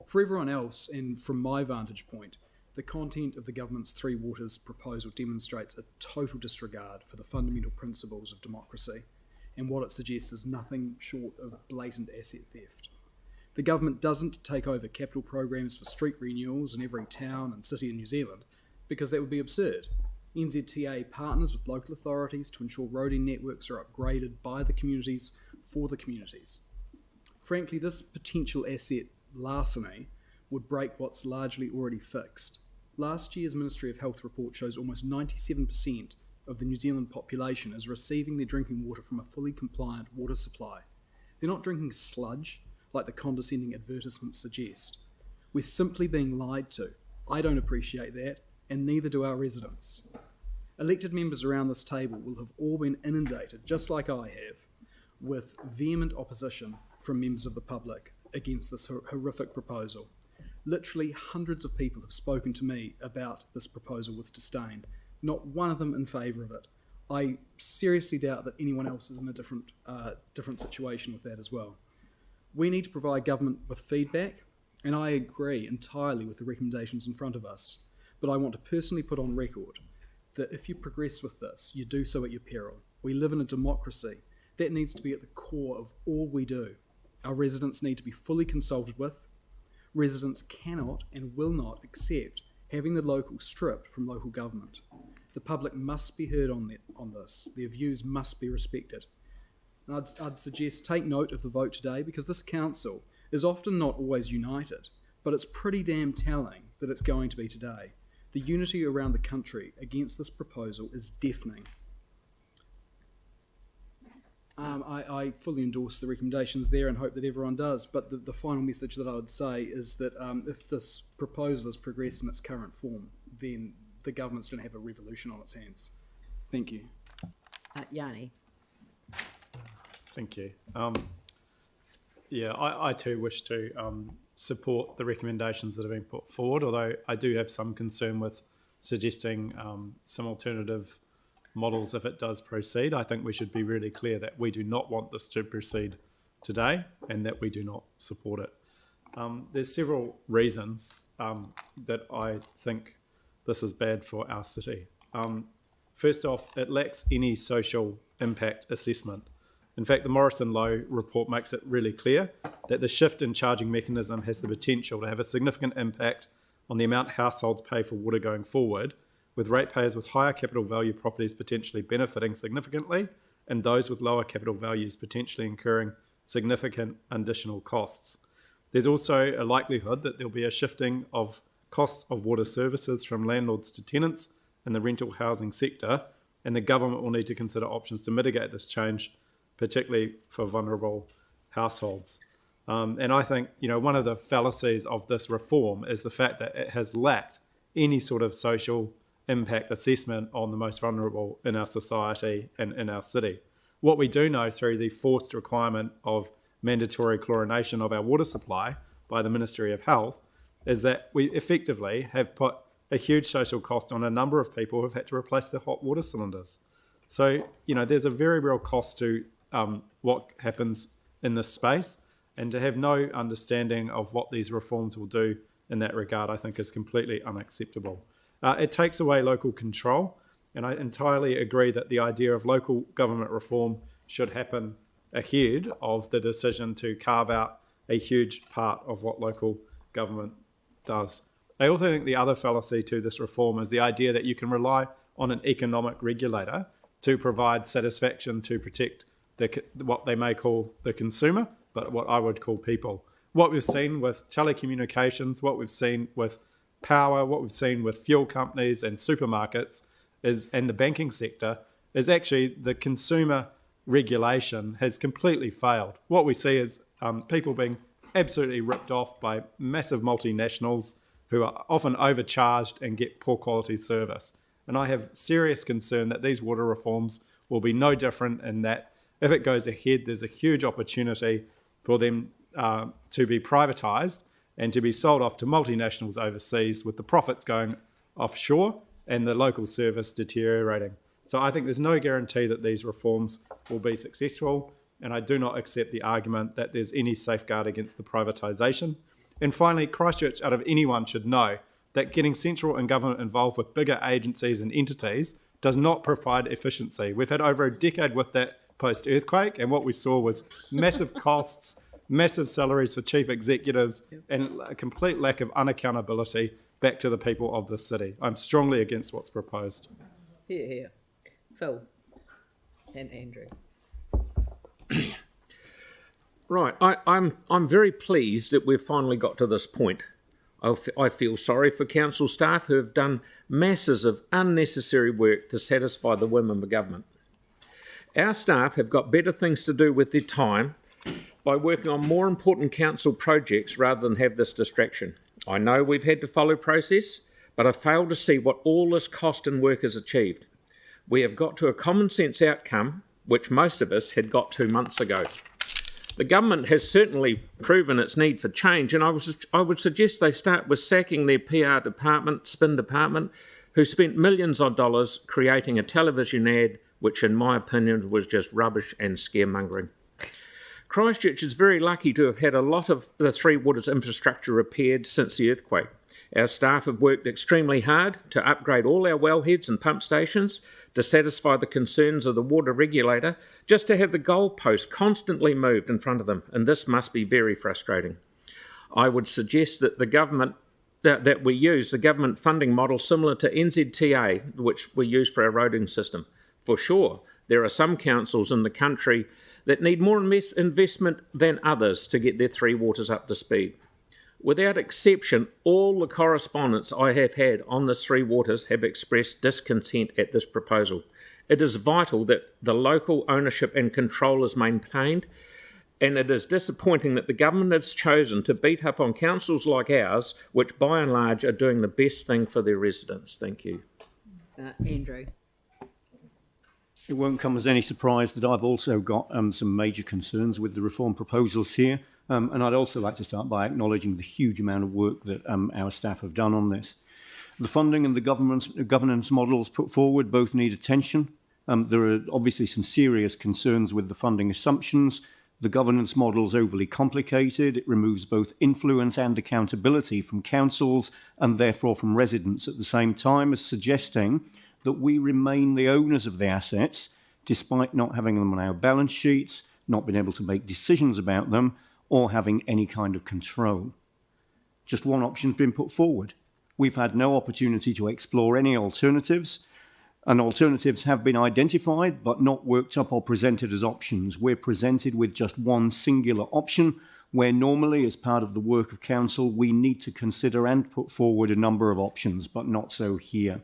For everyone else, and from my vantage point, the content of the government's Three Waters proposal demonstrates a total disregard for the fundamental principles of democracy, and what it suggests is nothing short of blatant asset theft. The government doesn't take over capital programs for street renewals in every town and city in New Zealand, because that would be absurd. NZTA partners with local authorities to ensure roading networks are upgraded by the communities for the communities. Frankly, this potential asset larceny would break what's largely already fixed. Last year's Ministry of Health report shows almost 97% of the New Zealand population is receiving their drinking water from a fully compliant water supply. They're not drinking sludge like the condescending advertisements suggest. We're simply being lied to. I don't appreciate that, and neither do our residents. Elected members around this table will have all been inundated, just like I have, with vehement opposition from members of the public against this horrific proposal. Literally hundreds of people have spoken to me about this proposal with disdain, not one of them in favour of it. I seriously doubt that anyone else is in a different situation with that as well. We need to provide government with feedback, and I agree entirely with the recommendations in front of us, but I want to personally put on record that if you progress with this, you do so at your peril. We live in a democracy. That needs to be at the core of all we do. Our residents need to be fully consulted with. Residents cannot and will not accept having the local stripped from local government. The public must be heard on this. Their views must be respected. And I'd suggest take note of the vote today, because this council is often not always united, but it's pretty damn telling that it's going to be today. The unity around the country against this proposal is deafening. I fully endorse the recommendations there and hope that everyone does, but the final message that I would say is that if this proposal is progressed in its current form, then the government's going to have a revolution on its hands. Thank you. Yanni. Thank you. I too wish to support the recommendations that have been put forward, although I do have some concern with suggesting some alternative models if it does proceed. I think we should be really clear that we do not want this to proceed today and that we do not support it. There's several reasons that I think this is bad for our city. First off, it lacks any social impact assessment. In fact, the Morrison Lowe report makes it really clear that the shift in charging mechanism has the potential to have a significant impact on the amount households pay for water going forward, with ratepayers with higher capital value properties potentially benefiting significantly and those with lower capital values potentially incurring significant additional costs. There's also a likelihood that there'll be a shifting of costs of water services from landlords to tenants in the rental housing sector, and the government will need to consider options to mitigate this change, particularly for vulnerable households. And I think, one of the fallacies of this reform is the fact that it has lacked any sort of social impact assessment on the most vulnerable in our society and in our city. What we do know through the forced requirement of mandatory chlorination of our water supply by the Ministry of Health is that we effectively have put a huge social cost on a number of people who've had to replace their hot water cylinders. So, there's a very real cost to what happens in this space, and to have no understanding of what these reforms will do in that regard, I think is completely unacceptable. It takes away local control, and I entirely agree that the idea of local government reform should happen ahead of the decision to carve out a huge part of what local government does. I also think the other fallacy to this reform is the idea that you can rely on an economic regulator to provide satisfaction to protect what they may call the consumer, but what I would call people. What we've seen with telecommunications, what we've seen with power, what we've seen with fuel companies and supermarkets and the banking sector is actually the consumer regulation has completely failed. What we see is people being absolutely ripped off by massive multinationals who are often overcharged and get poor quality service. And I have serious concern that these water reforms will be no different in that if it goes ahead, there's a huge opportunity for them to be privatised and to be sold off to multinationals overseas with the profits going offshore and the local service deteriorating. So I think there's no guarantee that these reforms will be successful, and I do not accept the argument that there's any safeguard against the privatisation. And finally, Christchurch, out of anyone, should know that getting central and government involved with bigger agencies and entities does not provide efficiency. We've had over a decade with that post-earthquake, and what we saw was massive costs, massive salaries for chief executives, and a complete lack of unaccountability back to the people of the city. I'm strongly against what's proposed. Here. Phil and Andrew. Right, I'm very pleased that we've finally got to this point. I feel sorry for council staff who have done masses of unnecessary work to satisfy the whim of the government. Our staff have got better things to do with their time by working on more important council projects rather than have this distraction. I know we've had to follow process, but I fail to see what all this cost and work has achieved. We have got to a common sense outcome, which most of us had got 2 months ago. The government has certainly proven its need for change, and I would suggest they start with sacking their PR department, spin department, who spent millions of dollars creating a television ad, which in my opinion was just rubbish and scaremongering. Christchurch is very lucky to have had a lot of the Three Waters infrastructure repaired since the earthquake. Our staff have worked extremely hard to upgrade all our wellheads and pump stations to satisfy the concerns of the water regulator, just to have the goalpost constantly moved in front of them, and this must be very frustrating. I would suggest that the government that we use the government funding model similar to NZTA, which we use for our roading system. For sure, there are some councils in the country that need more investment than others to get their Three Waters up to speed. Without exception, all the correspondents I have had on the Three Waters have expressed discontent at this proposal. It is vital that the local ownership and control is maintained, and it is disappointing that the government has chosen to beat up on councils like ours, which by and large are doing the best thing for their residents. Thank you. Andrew. It won't come as any surprise that I've also got some major concerns with the reform proposals here. And I'd also like to start by acknowledging the huge amount of work that our staff have done on this. The funding and the governance models put forward both need attention. There are obviously some serious concerns with the funding assumptions. The governance model is overly complicated. It removes both influence and accountability from councils and therefore from residents at the same time as suggesting that we remain the owners of the assets despite not having them on our balance sheets, not being able to make decisions about them, or having any kind of control. Just one option's been put forward. We've had no opportunity to explore any alternatives, and alternatives have been identified but not worked up or presented as options. We're presented with just one singular option, where normally as part of the work of council we need to consider and put forward a number of options, but not so here.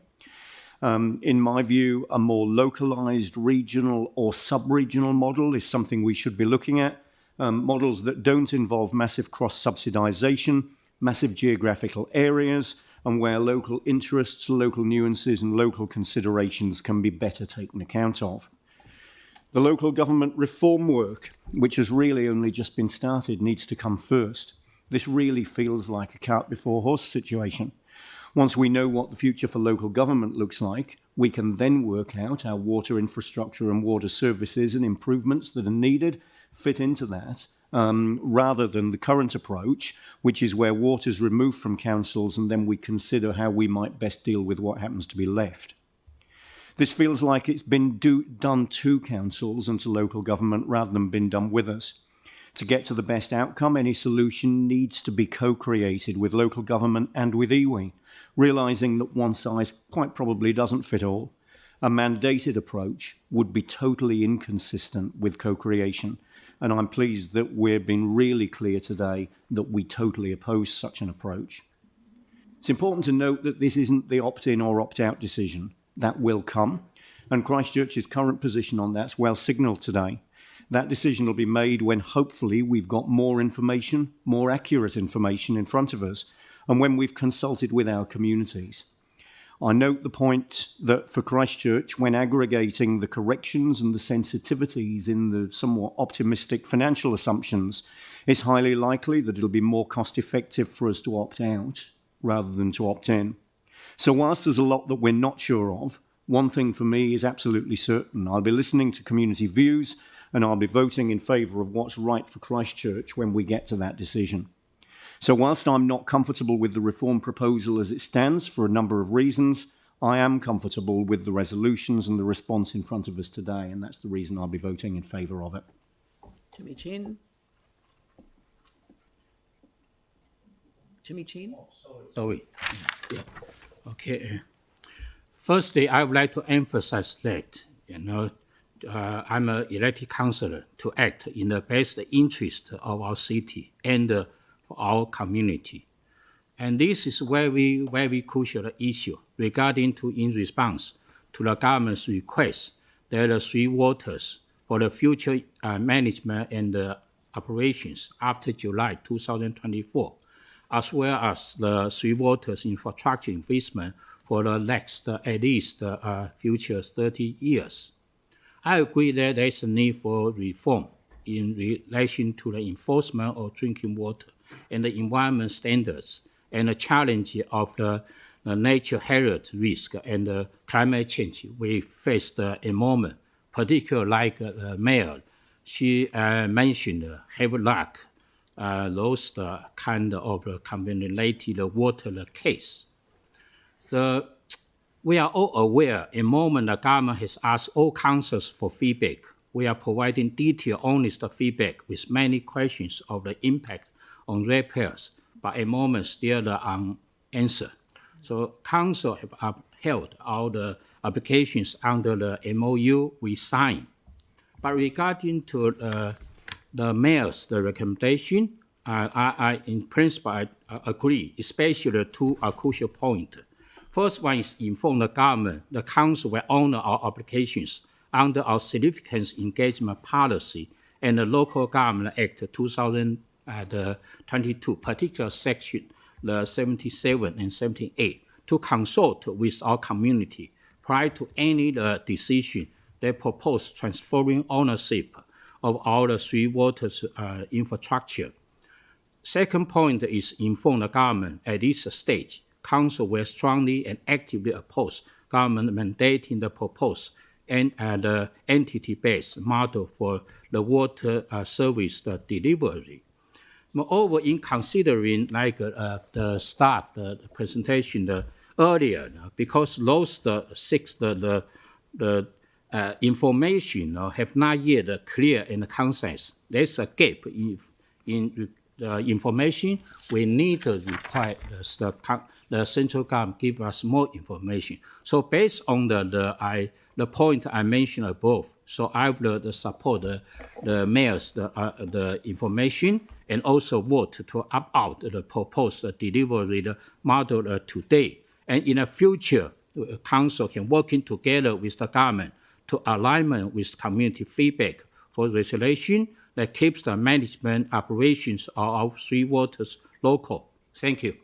In my view, a more localised regional or sub-regional model is something we should be looking at. Models that don't involve massive cross-subsidisation, massive geographical areas, and where local interests, local nuances and local considerations can be better taken account of. The local government reform work, which has really only just been started, needs to come first. This really feels like a cart before horse situation. Once we know what the future for local government looks like, we can then work out our water infrastructure and water services and improvements that are needed fit into that, rather than the current approach, which is where water is removed from councils and then we consider how we might best deal with what happens to be left. This feels like it's been done to councils and to local government rather than been done with us. To get to the best outcome, any solution needs to be co-created with local government and with iwi, realising that one size quite probably doesn't fit all, a mandated approach would be totally inconsistent with co-creation. And I'm pleased that we've been really clear today that we totally oppose such an approach. It's important to note that this isn't the opt-in or opt-out decision. That will come. And Christchurch's current position on that's well signalled today. That decision will be made when hopefully we've got more information, more accurate information in front of us, and when we've consulted with our communities. I note the point that for Christchurch, when aggregating the corrections and the sensitivities in the somewhat optimistic financial assumptions, it's highly likely that it'll be more cost effective for us to opt out rather than to opt in. So whilst there's a lot that we're not sure of, one thing for me is absolutely certain. I'll be listening to community views and I'll be voting in favour of what's right for Christchurch when we get to that decision. So whilst I'm not comfortable with the reform proposal as it stands for a number of reasons, I am comfortable with the resolutions and the response in front of us today, and that's the reason I'll be voting in favour of it. Jimmy Chen. Jimmy Chen. Sorry. Yeah. Okay. Firstly, I would like to emphasize that, I'm an elected councillor to act in the best interest of our city and for our community. And this is very, very crucial issue regarding to in response to the government's request that the three waters for the future management and operations after July 2024, as well as the three waters infrastructure investment for the next at least future 30 years. I agree that there is a need for reform in relation to the enforcement of drinking water and the environment standards and the challenge of the nature hazard risk and the climate change we face at the moment, particularly like the mayor. She mentioned Havelock, those kind of contaminated water case. We are all aware, in the moment the government has asked all councils for feedback. We are providing detailed, honest feedback with many questions of the impact on ratepayers, but at the moment still unanswered. So council have upheld all the applications under the MOU we signed. But regarding to the mayor's recommendation, I in principle I agree, especially the two crucial points. First one is inform the government. The council will honor our obligations under our significant engagement policy and the Local Government Act 2022, particular section the 77 and 78, to consult with our community prior to any decision that propose transferring ownership of all the three waters infrastructure. Second point is inform the government at this stage. Council will strongly and actively oppose government mandating the proposed and the entity-based model for the water service delivery. Moreover, in considering like the staff, the presentation earlier, because those the information have not yet clear and concise. There's a gap in the information. We need to require the central government give us more information. So based on the point I mentioned above, so I will support the mayor's the information and also vote to opt out the proposed delivery model today. And in the future, council can working together with the government to alignment with community feedback for resolution that keeps the management operations of our three waters local. Thank you.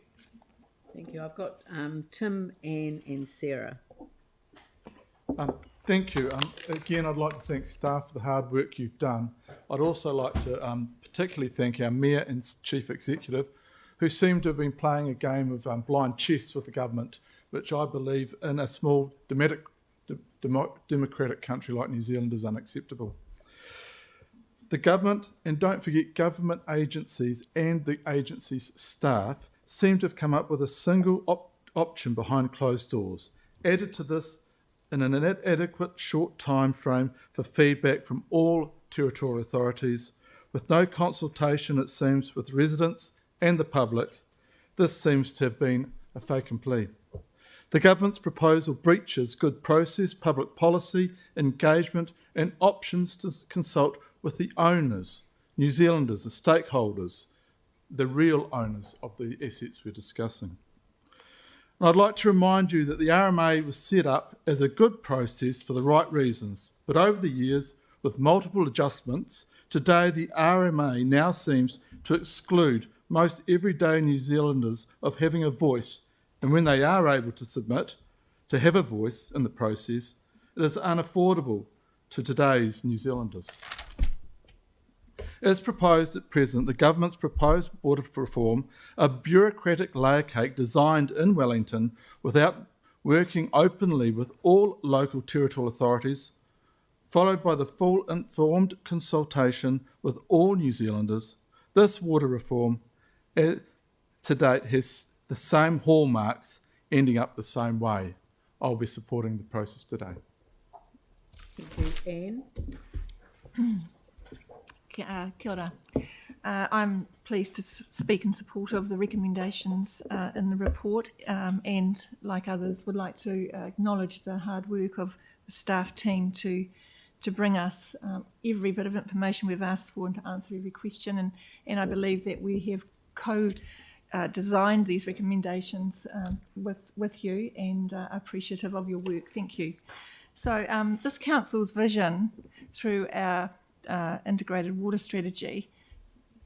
Thank you. I've got Tim, Anne, and Sarah. Thank you. Again, I'd like to thank staff for the hard work you've done. I'd also like to particularly thank our Mayor and Chief Executive, who seem to have been playing a game of blind chess with the government, which I believe in a small democratic country like New Zealand is unacceptable. The government, and don't forget government agencies and the agency's staff, seem to have come up with a single option behind closed doors. Added to this, in an inadequate short time frame for feedback from all territorial authorities, with no consultation, it seems, with residents and the public, this seems to have been a fait accompli. The government's proposal breaches good process, public policy, engagement and options to consult with the owners, New Zealanders, the stakeholders, the real owners of the assets we're discussing. And I'd like to remind you that the RMA was set up as a good process for the right reasons, but over the years, with multiple adjustments, today the RMA now seems to exclude most everyday New Zealanders of having a voice, and when they are able to submit to have a voice in the process, it is unaffordable to today's New Zealanders. As proposed at present, the government's proposed water reform, a bureaucratic layer cake designed in Wellington without working openly with all local territorial authorities, followed by the full informed consultation with all New Zealanders. This water reform to date has the same hallmarks, ending up the same way. I'll be supporting the process today. Thank you. Anne? Kia ora. I'm pleased to speak in support of the recommendations in the report, and like others would like to acknowledge the hard work of the staff team to bring us every bit of information we've asked for and to answer every question, and I believe that we have designed these recommendations with you, and appreciative of your work. Thank you. So this council's vision through our integrated water strategy,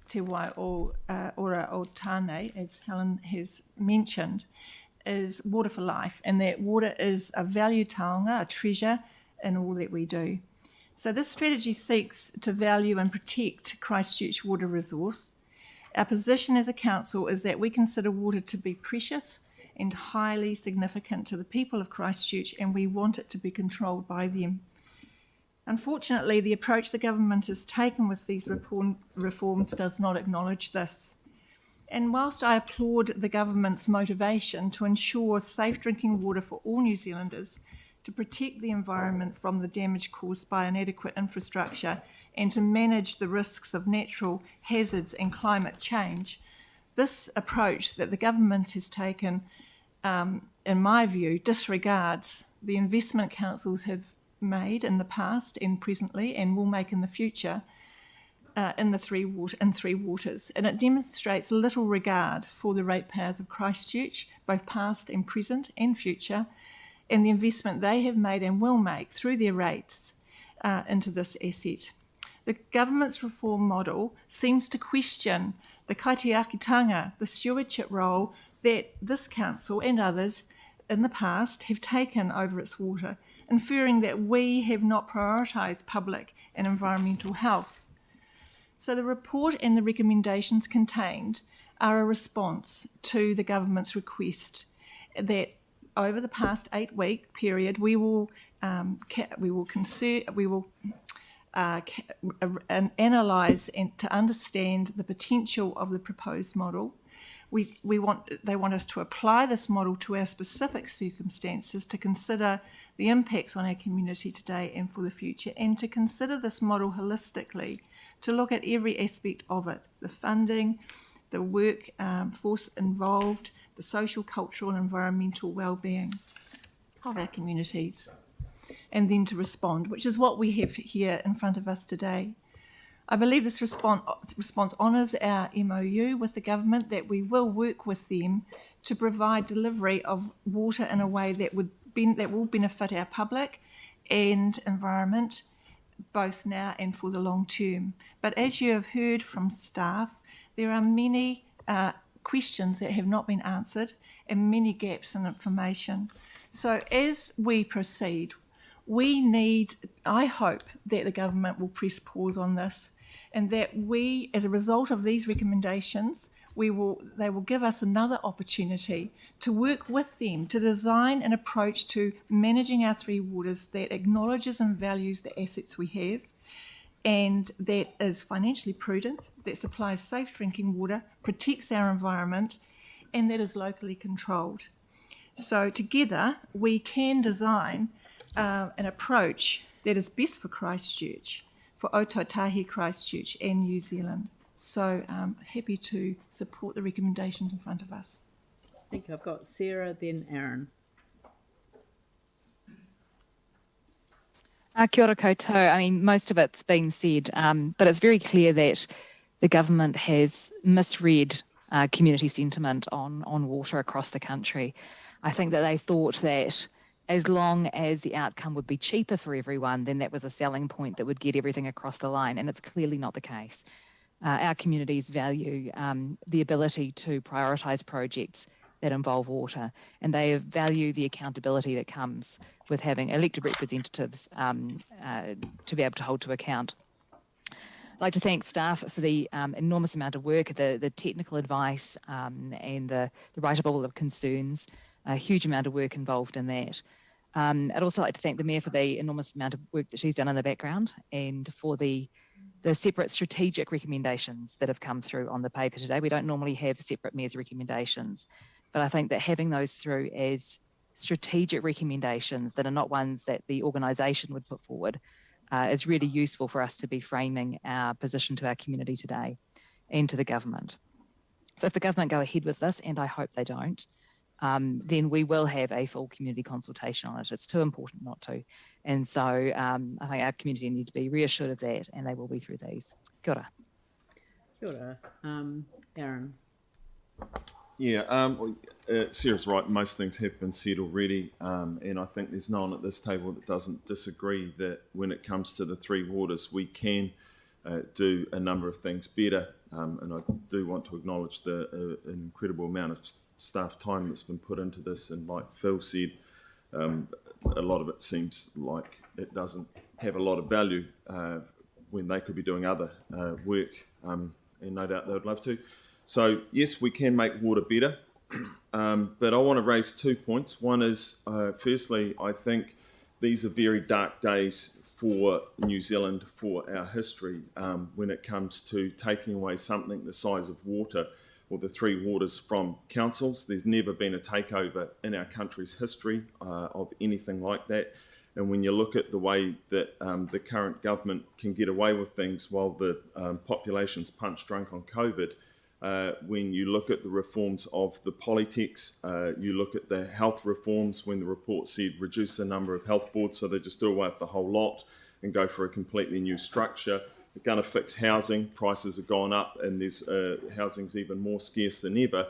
Te Wai Ora o Tāne, as Helen has mentioned, is water for life, and that water is a value taonga, a treasure in all that we do. So this strategy seeks to value and protect Christchurch water resource. Our position as a council is that we consider water to be precious and highly significant to the people of Christchurch, and we want it to be controlled by them. Unfortunately, the approach the government has taken with these reforms does not acknowledge this. And whilst I applaud the government's motivation to ensure safe drinking water for all New Zealanders, to protect the environment from the damage caused by inadequate infrastructure, and to manage the risks of natural hazards and climate change, this approach that the government has taken, in my view, disregards the investment councils have made in the past and presently and will make in the future in three waters, and it demonstrates little regard for the ratepayers of Christchurch, both past and present and future, and the investment they have made and will make through their rates into this asset. The government's reform model seems to question the kaitiakitanga, the stewardship role that this council and others in the past have taken over its water, inferring that we have not prioritised public and environmental health. So the report and the recommendations contained are a response to the government's request that over the past 8-week period we will analyse and to understand the potential of the proposed model. They want us to apply this model to our specific circumstances, to consider the impacts on our community today and for the future, and to consider this model holistically, to look at every aspect of it, the funding, the work force involved, the social, cultural and environmental well-being of our communities, and then to respond, which is what we have here in front of us today. I believe this response honours our MOU with the government, that we will work with them to provide delivery of water in a way that will benefit our public and environment, both now and for the long term. But as you have heard from staff, there are many questions that have not been answered and many gaps in information. So as we proceed, I hope that the government will press pause on this, and that we, as a result of these recommendations, they will give us another opportunity to work with them to design an approach to managing our three waters that acknowledges and values the assets we have, and that is financially prudent, that supplies safe drinking water, protects our environment, and that is locally controlled. So together we can design an approach that is best for Christchurch, for Ōtautahi Christchurch and New Zealand. So I'm happy to support the recommendations in front of us. Thank you. I've got Sarah, then Aaron. Kia ora koutou. I mean, most of it's been said, but it's very clear that the government has misread community sentiment on water across the country. I think that they thought that as long as the outcome would be cheaper for everyone, then that was a selling point that would get everything across the line, and it's clearly not the case. Our communities value the ability to prioritise projects that involve water, and they value the accountability that comes with having elected representatives to be able to hold to account. I'd like to thank staff for the enormous amount of work, the technical advice and the write-up all of concerns, a huge amount of work involved in that. I'd also like to thank the Mayor for the enormous amount of work that she's done in the background and for the separate strategic recommendations that have come through on the paper today. We don't normally have separate Mayor's recommendations, but I think that having those through as strategic recommendations that are not ones that the organisation would put forward is really useful for us to be framing our position to our community today and to the government. So if the government go ahead with this, and I hope they don't, then we will have a full community consultation on it. It's too important not to. And so I think our community need to be reassured of that, and they will be through these. Kia ora. Kia ora. Aaron. Yeah, Sarah's right. Most things have been said already, and I think there's no one at this table that doesn't disagree that when it comes to the three waters, we can do a number of things better. And I do want to acknowledge an incredible amount of staff time that's been put into this, and like Phil said, a lot of it seems like it doesn't have a lot of value when they could be doing other work, and no doubt they would love to. So yes, we can make water better, but I want to raise 2 points. One is, firstly, I think these are very dark days for New Zealand, for our history, when it comes to taking away something the size of water, or the three waters, from councils. There's never been a takeover in our country's history of anything like that. And when you look at the way that the current government can get away with things while the population's punch drunk on COVID, when you look at the reforms of the Polytechs, you look at the health reforms, when the report said reduce the number of health boards, so they just do away with the whole lot and go for a completely new structure. They're going to fix housing, prices have gone up, and there's housing's even more scarce than ever.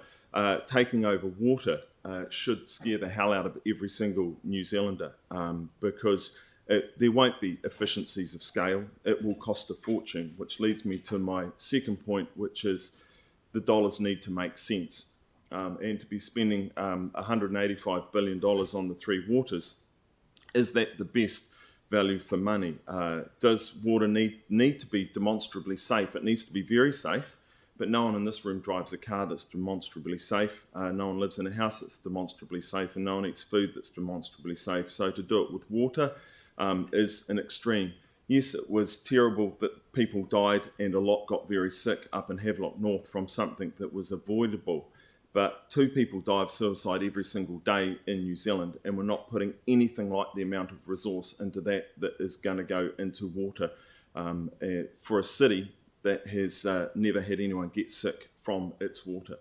Taking over water should scare the hell out of every single New Zealander, because there won't be efficiencies of scale. It will cost a fortune, which leads me to my second point, which is the dollars need to make sense. And to be spending $185 billion on the three waters, is that the best value for money? Does water need to be demonstrably safe? It needs to be very safe, but no one in this room drives a car that's demonstrably safe. No one lives in a house that's demonstrably safe, and no one eats food that's demonstrably safe. So to do it with water is an extreme. Yes, it was terrible that people died and a lot got very sick up in Havelock North from something that was avoidable. But 2 people die of suicide every single day in New Zealand, and we're not putting anything like the amount of resource into that is going to go into water for a city that has never had anyone get sick from its water.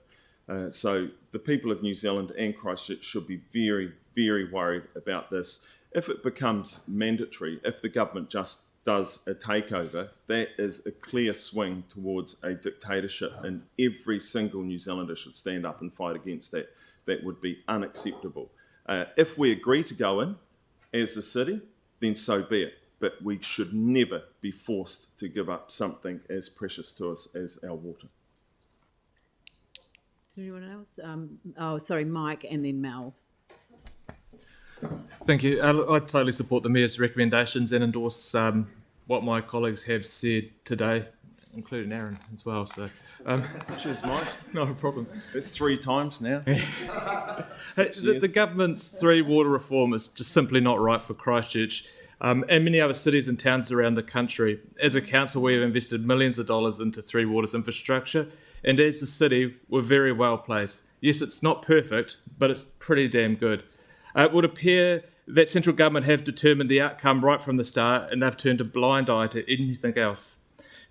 So the people of New Zealand and Christchurch should be very, very worried about this. If it becomes mandatory, if the government just does a takeover, that is a clear swing towards a dictatorship, and every single New Zealander should stand up and fight against that. That would be unacceptable. If we agree to go in as a city, then so be it. But we should never be forced to give up something as precious to us as our water. Anyone else? Mike, and then Mel. Thank you. I totally support the Mayor's recommendations and endorse what my colleagues have said today, including Aaron as well. So, cheers, Mike. Not a problem. It's 3 times now. The government's three water reform is just simply not right for Christchurch and many other cities and towns around the country. As a council, we have invested millions of dollars into three waters infrastructure, and as a city, we're very well placed. Yes, it's not perfect, but it's pretty damn good. It would appear that central government have determined the outcome right from the start, and they've turned a blind eye to anything else.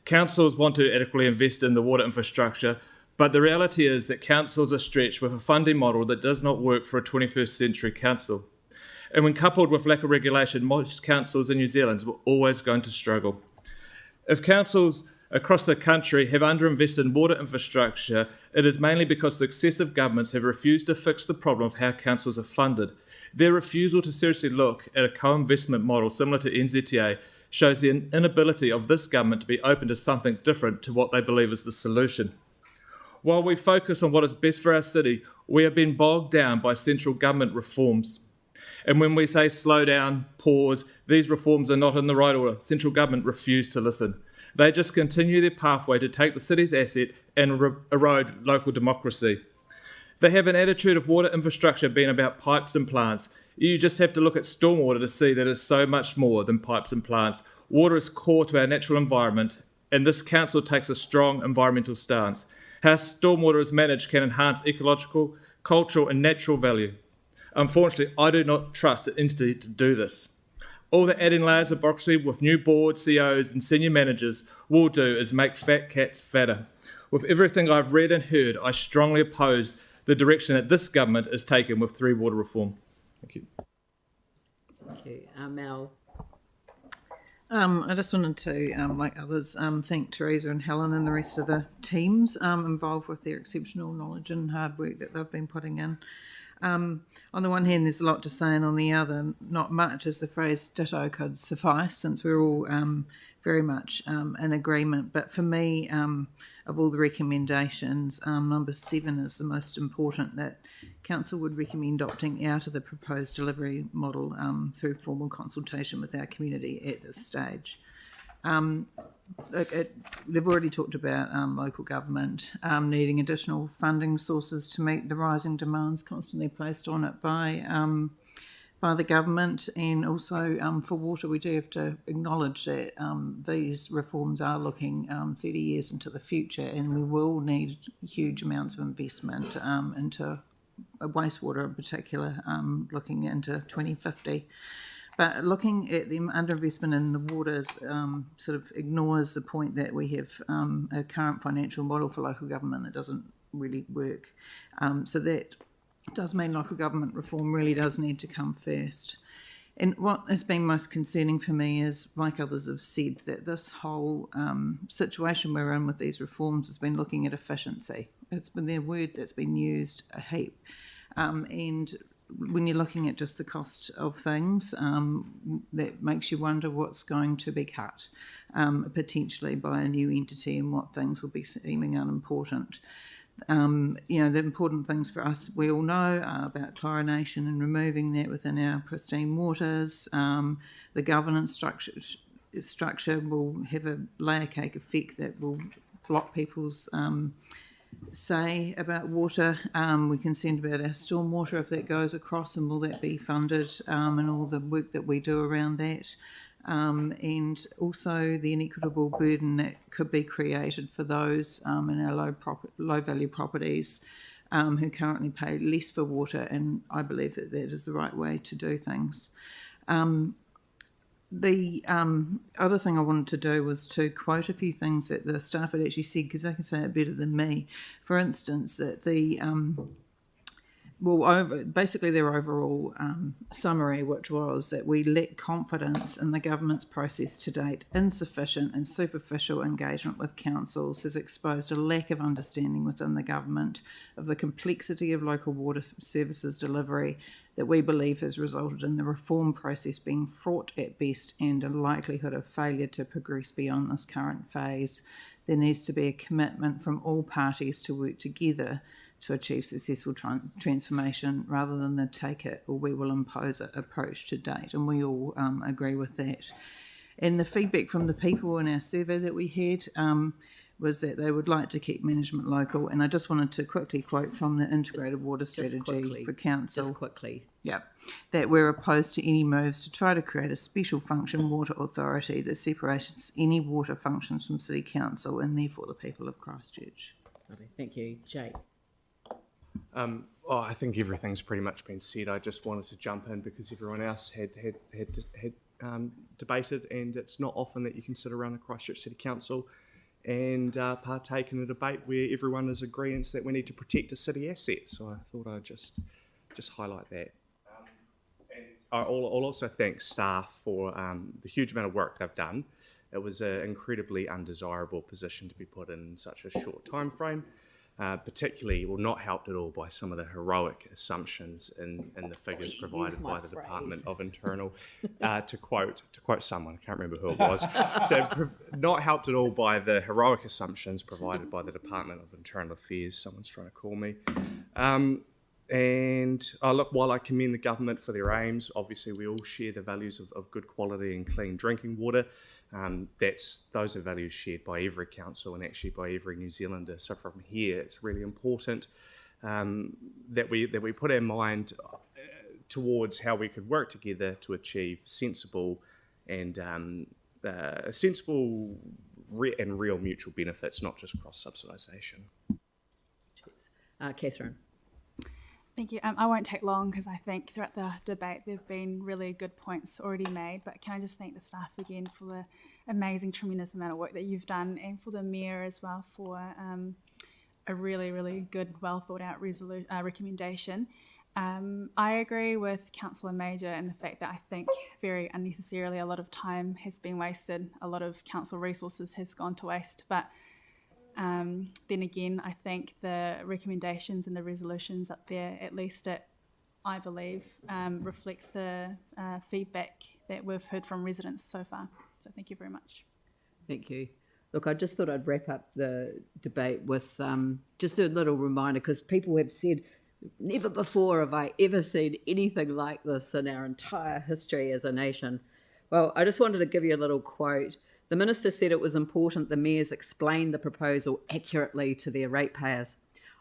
Councils want to adequately invest in the water infrastructure, but the reality is that councils are stretched with a funding model that does not work for a 21st century council. And when coupled with lack of regulation, most councils in New Zealand were always going to struggle. If councils across the country have underinvested in water infrastructure, it is mainly because successive governments have refused to fix the problem of how councils are funded. Their refusal to seriously look at a co-investment model similar to NZTA shows the inability of this government to be open to something different to what they believe is the solution. While we focus on what is best for our city, we have been bogged down by central government reforms. And when we say slow down, pause, these reforms are not in the right order. Central government refuse to listen. They just continue their pathway to take the city's asset and erode local democracy. They have an attitude of water infrastructure being about pipes and plants. You just have to look at stormwater to see that it's so much more than pipes and plants. Water is core to our natural environment, and this council takes a strong environmental stance. How stormwater is managed can enhance ecological, cultural and natural value. Unfortunately, I do not trust an entity to do this. All the adding layers of bureaucracy with new boards, CEOs and senior managers will do is make fat cats fatter. With everything I've read and heard, I strongly oppose the direction that this government is taking with Three Water reform. Thank you. Thank you. Mel. I just wanted to, like others, thank Teresa and Helen and the rest of the teams involved with their exceptional knowledge and hard work that they've been putting in. On the one hand, there's a lot to say, and on the other, not much, as the phrase ditto could suffice, since we're all very much in agreement. But for me, of all the recommendations, number 7 is the most important, that Council would recommend opting out of the proposed delivery model through formal consultation with our community at this stage. They've already talked about local government needing additional funding sources to meet the rising demands constantly placed on it by the government, and also for water we do have to acknowledge that these reforms are looking 30 years into the future, and we will need huge amounts of investment into wastewater in particular, looking into 2050. But looking at the underinvestment in the waters sort of ignores the point that we have a current financial model for local government that doesn't really work. So that does mean local government reform really does need to come first. And what has been most concerning for me is, like others have said, that this whole situation we're in with these reforms has been looking at efficiency. It's been the word that's been used a heap. And when you're looking at just the cost of things, that makes you wonder what's going to be cut, potentially by a new entity, and what things will be seeming unimportant. The important things for us, we all know, are about chlorination and removing that within our pristine waters. The governance structure will have a layer cake effect that will block people's say about water. We're concerned about our stormwater, if that goes across, and will that be funded, and all the work that we do around that. And also the inequitable burden that could be created for those in our low value properties who currently pay less for water, and I believe that that is the right way to do things. The other thing I wanted to do was to quote a few things that the staff had actually said, because they can say it better than me. For instance, that the basically their overall summary, which was that we lack confidence in the government's process to date. Insufficient and superficial engagement with councils has exposed a lack of understanding within the government of the complexity of local water services delivery that we believe has resulted in the reform process being fraught at best and a likelihood of failure to progress beyond this current phase. There needs to be a commitment from all parties to work together to achieve successful transformation rather than the take it or we will impose it approach to date. And we all agree with that. And the feedback from the people in our survey that we had was that they would like to keep management local. And I just wanted to quickly quote from the Integrated Water Strategy for Council. Just quickly. Yeah, that we're opposed to any moves to try to create a special function water authority that separates any water functions from City Council and therefore the people of Christchurch. Lovely. Thank you. Jake. I think everything's pretty much been said. I just wanted to jump in because everyone else had debated, and it's not often that you can sit around the Christchurch City Council and partake in a debate where everyone is agreeing that we need to protect a city asset. So I thought I'd just highlight that. And I'll also thank staff for the huge amount of work they've done. It was an incredibly undesirable position to be put in such a short time frame, particularly, well, not helped at all by some of the heroic assumptions in the figures provided by the Department of Internal. To quote someone, I can't remember who it was, not helped at all by the heroic assumptions provided by the Department of Internal Affairs. Someone's trying to call me. And look, while I commend the government for their aims, obviously we all share the values of good quality and clean drinking water. Those are values shared by every council and actually by every New Zealander. So from here, it's really important that we put our mind towards how we could work together to achieve sensible and real mutual benefits, not just cross-subsidisation. Catherine. Thank you. I won't take long because I think throughout the debate there have been really good points already made, but can I just thank the staff again for the amazing, tremendous amount of work that you've done, and for the Mayor as well for a really, really good, well thought out recommendation. I agree with Councillor Major in the fact that I think very unnecessarily a lot of time has been wasted, a lot of council resources has gone to waste, but then again, I think the recommendations and the resolutions up there, at least I believe, reflects the feedback that we've heard from residents so far. So thank you very much. Thank you. Look, I just thought I'd wrap up the debate with just a little reminder, because people have said, never before have I ever seen anything like this in our entire history as a nation. Well, I just wanted to give you a little quote. The Minister said it was important the mayors explain the proposal accurately to their ratepayers.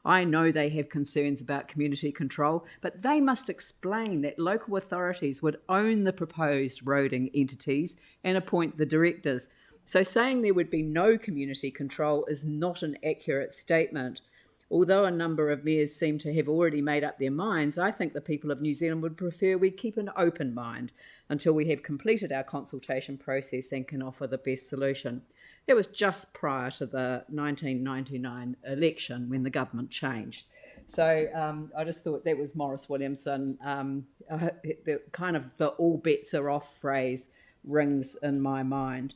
I know they have concerns about community control, but they must explain that local authorities would own the proposed roading entities and appoint the directors. So saying there would be no community control is not an accurate statement. Although a number of mayors seem to have already made up their minds, I think the people of New Zealand would prefer we keep an open mind until we have completed our consultation process and can offer the best solution. That was just prior to the 1999 election when the government changed. So I just thought that was Maurice Williamson. Kind of the all bets are off phrase rings in my mind.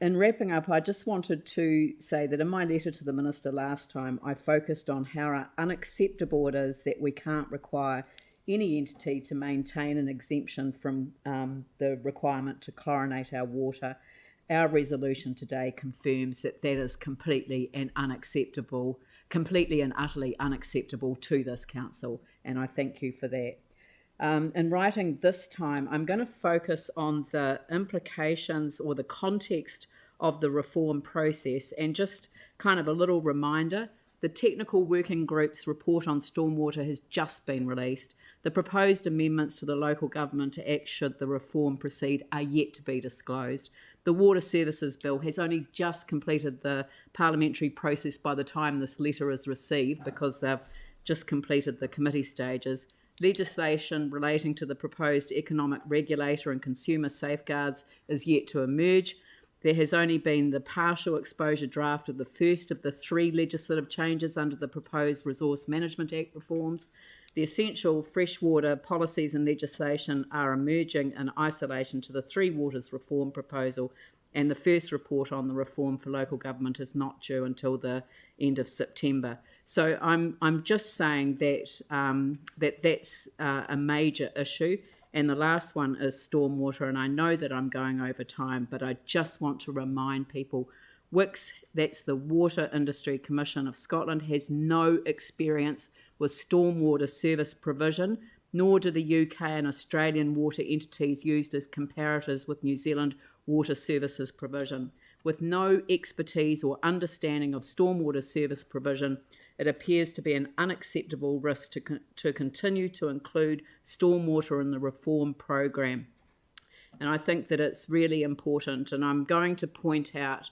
In wrapping up, I just wanted to say that in my letter to the Minister last time, I focused on how unacceptable it is that we can't require any entity to maintain an exemption from the requirement to chlorinate our water. Our resolution today confirms that that is completely and utterly unacceptable to this council, and I thank you for that. In writing this time, I'm going to focus on the implications or the context of the reform process, and just kind of a little reminder, the Technical Working Group's report on stormwater has just been released. The proposed amendments to the Local Government Act, should the reform proceed, are yet to be disclosed. The Water Services Bill has only just completed the parliamentary process by the time this letter is received, because they've just completed the committee stages. Legislation relating to the proposed economic regulator and consumer safeguards is yet to emerge. There has only been the partial exposure draft of the first of the 3 legislative changes under the proposed Resource Management Act reforms. The essential freshwater policies and legislation are emerging in isolation to the 3 Waters reform proposal, and the first report on the reform for local government is not due until the end of September. So I'm just saying that that's a major issue. And the last one is stormwater, and I know that I'm going over time, but I just want to remind people, WICS, that's the Water Industry Commission of Scotland, has no experience with stormwater service provision, nor do the UK and Australian water entities used as comparators with New Zealand water services provision. With no expertise or understanding of stormwater service provision, it appears to be an unacceptable risk to continue to include stormwater in the reform program. And I think that it's really important, and I'm going to point out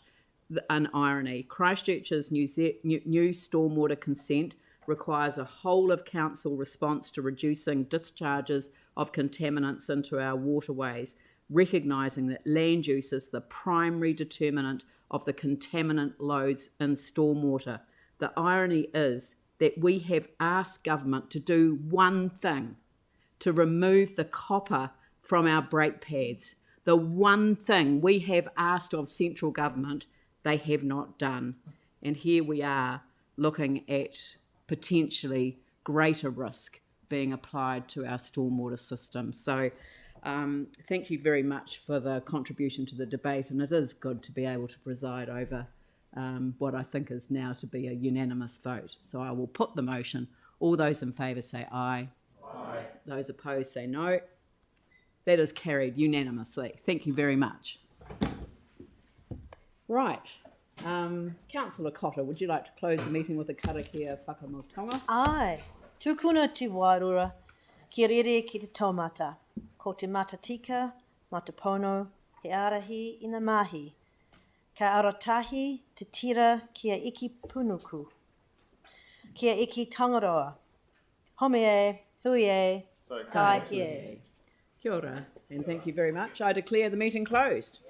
an irony. Christchurch's new stormwater consent requires a whole of council response to reducing discharges of contaminants into our waterways, recognising that land use is the primary determinant of the contaminant loads in stormwater. The irony is that we have asked government to do one thing, to remove the copper from our brake pads. The one thing we have asked of central government, they have not done. And here we are looking at potentially greater risk being applied to our stormwater system. So thank you very much for the contribution to the debate, and it is good to be able to preside over what I think is now to be a unanimous vote. So I will put the motion. All those in favour say aye. Aye. Those opposed say no. That is carried unanimously. Thank you very much. Right. Councillor Cotter, would you like to close the meeting with a karakia whakamutonga? Ai, tūkuna te wārura, kia rere ki te taumata, ko te matatika, matapono, he arahi ina mahi, ka aratahi te tira kia iki punuku, kia iki tangaroa, home e, hui e, tai ki e. Kia ora, and thank you very much. I declare the meeting closed.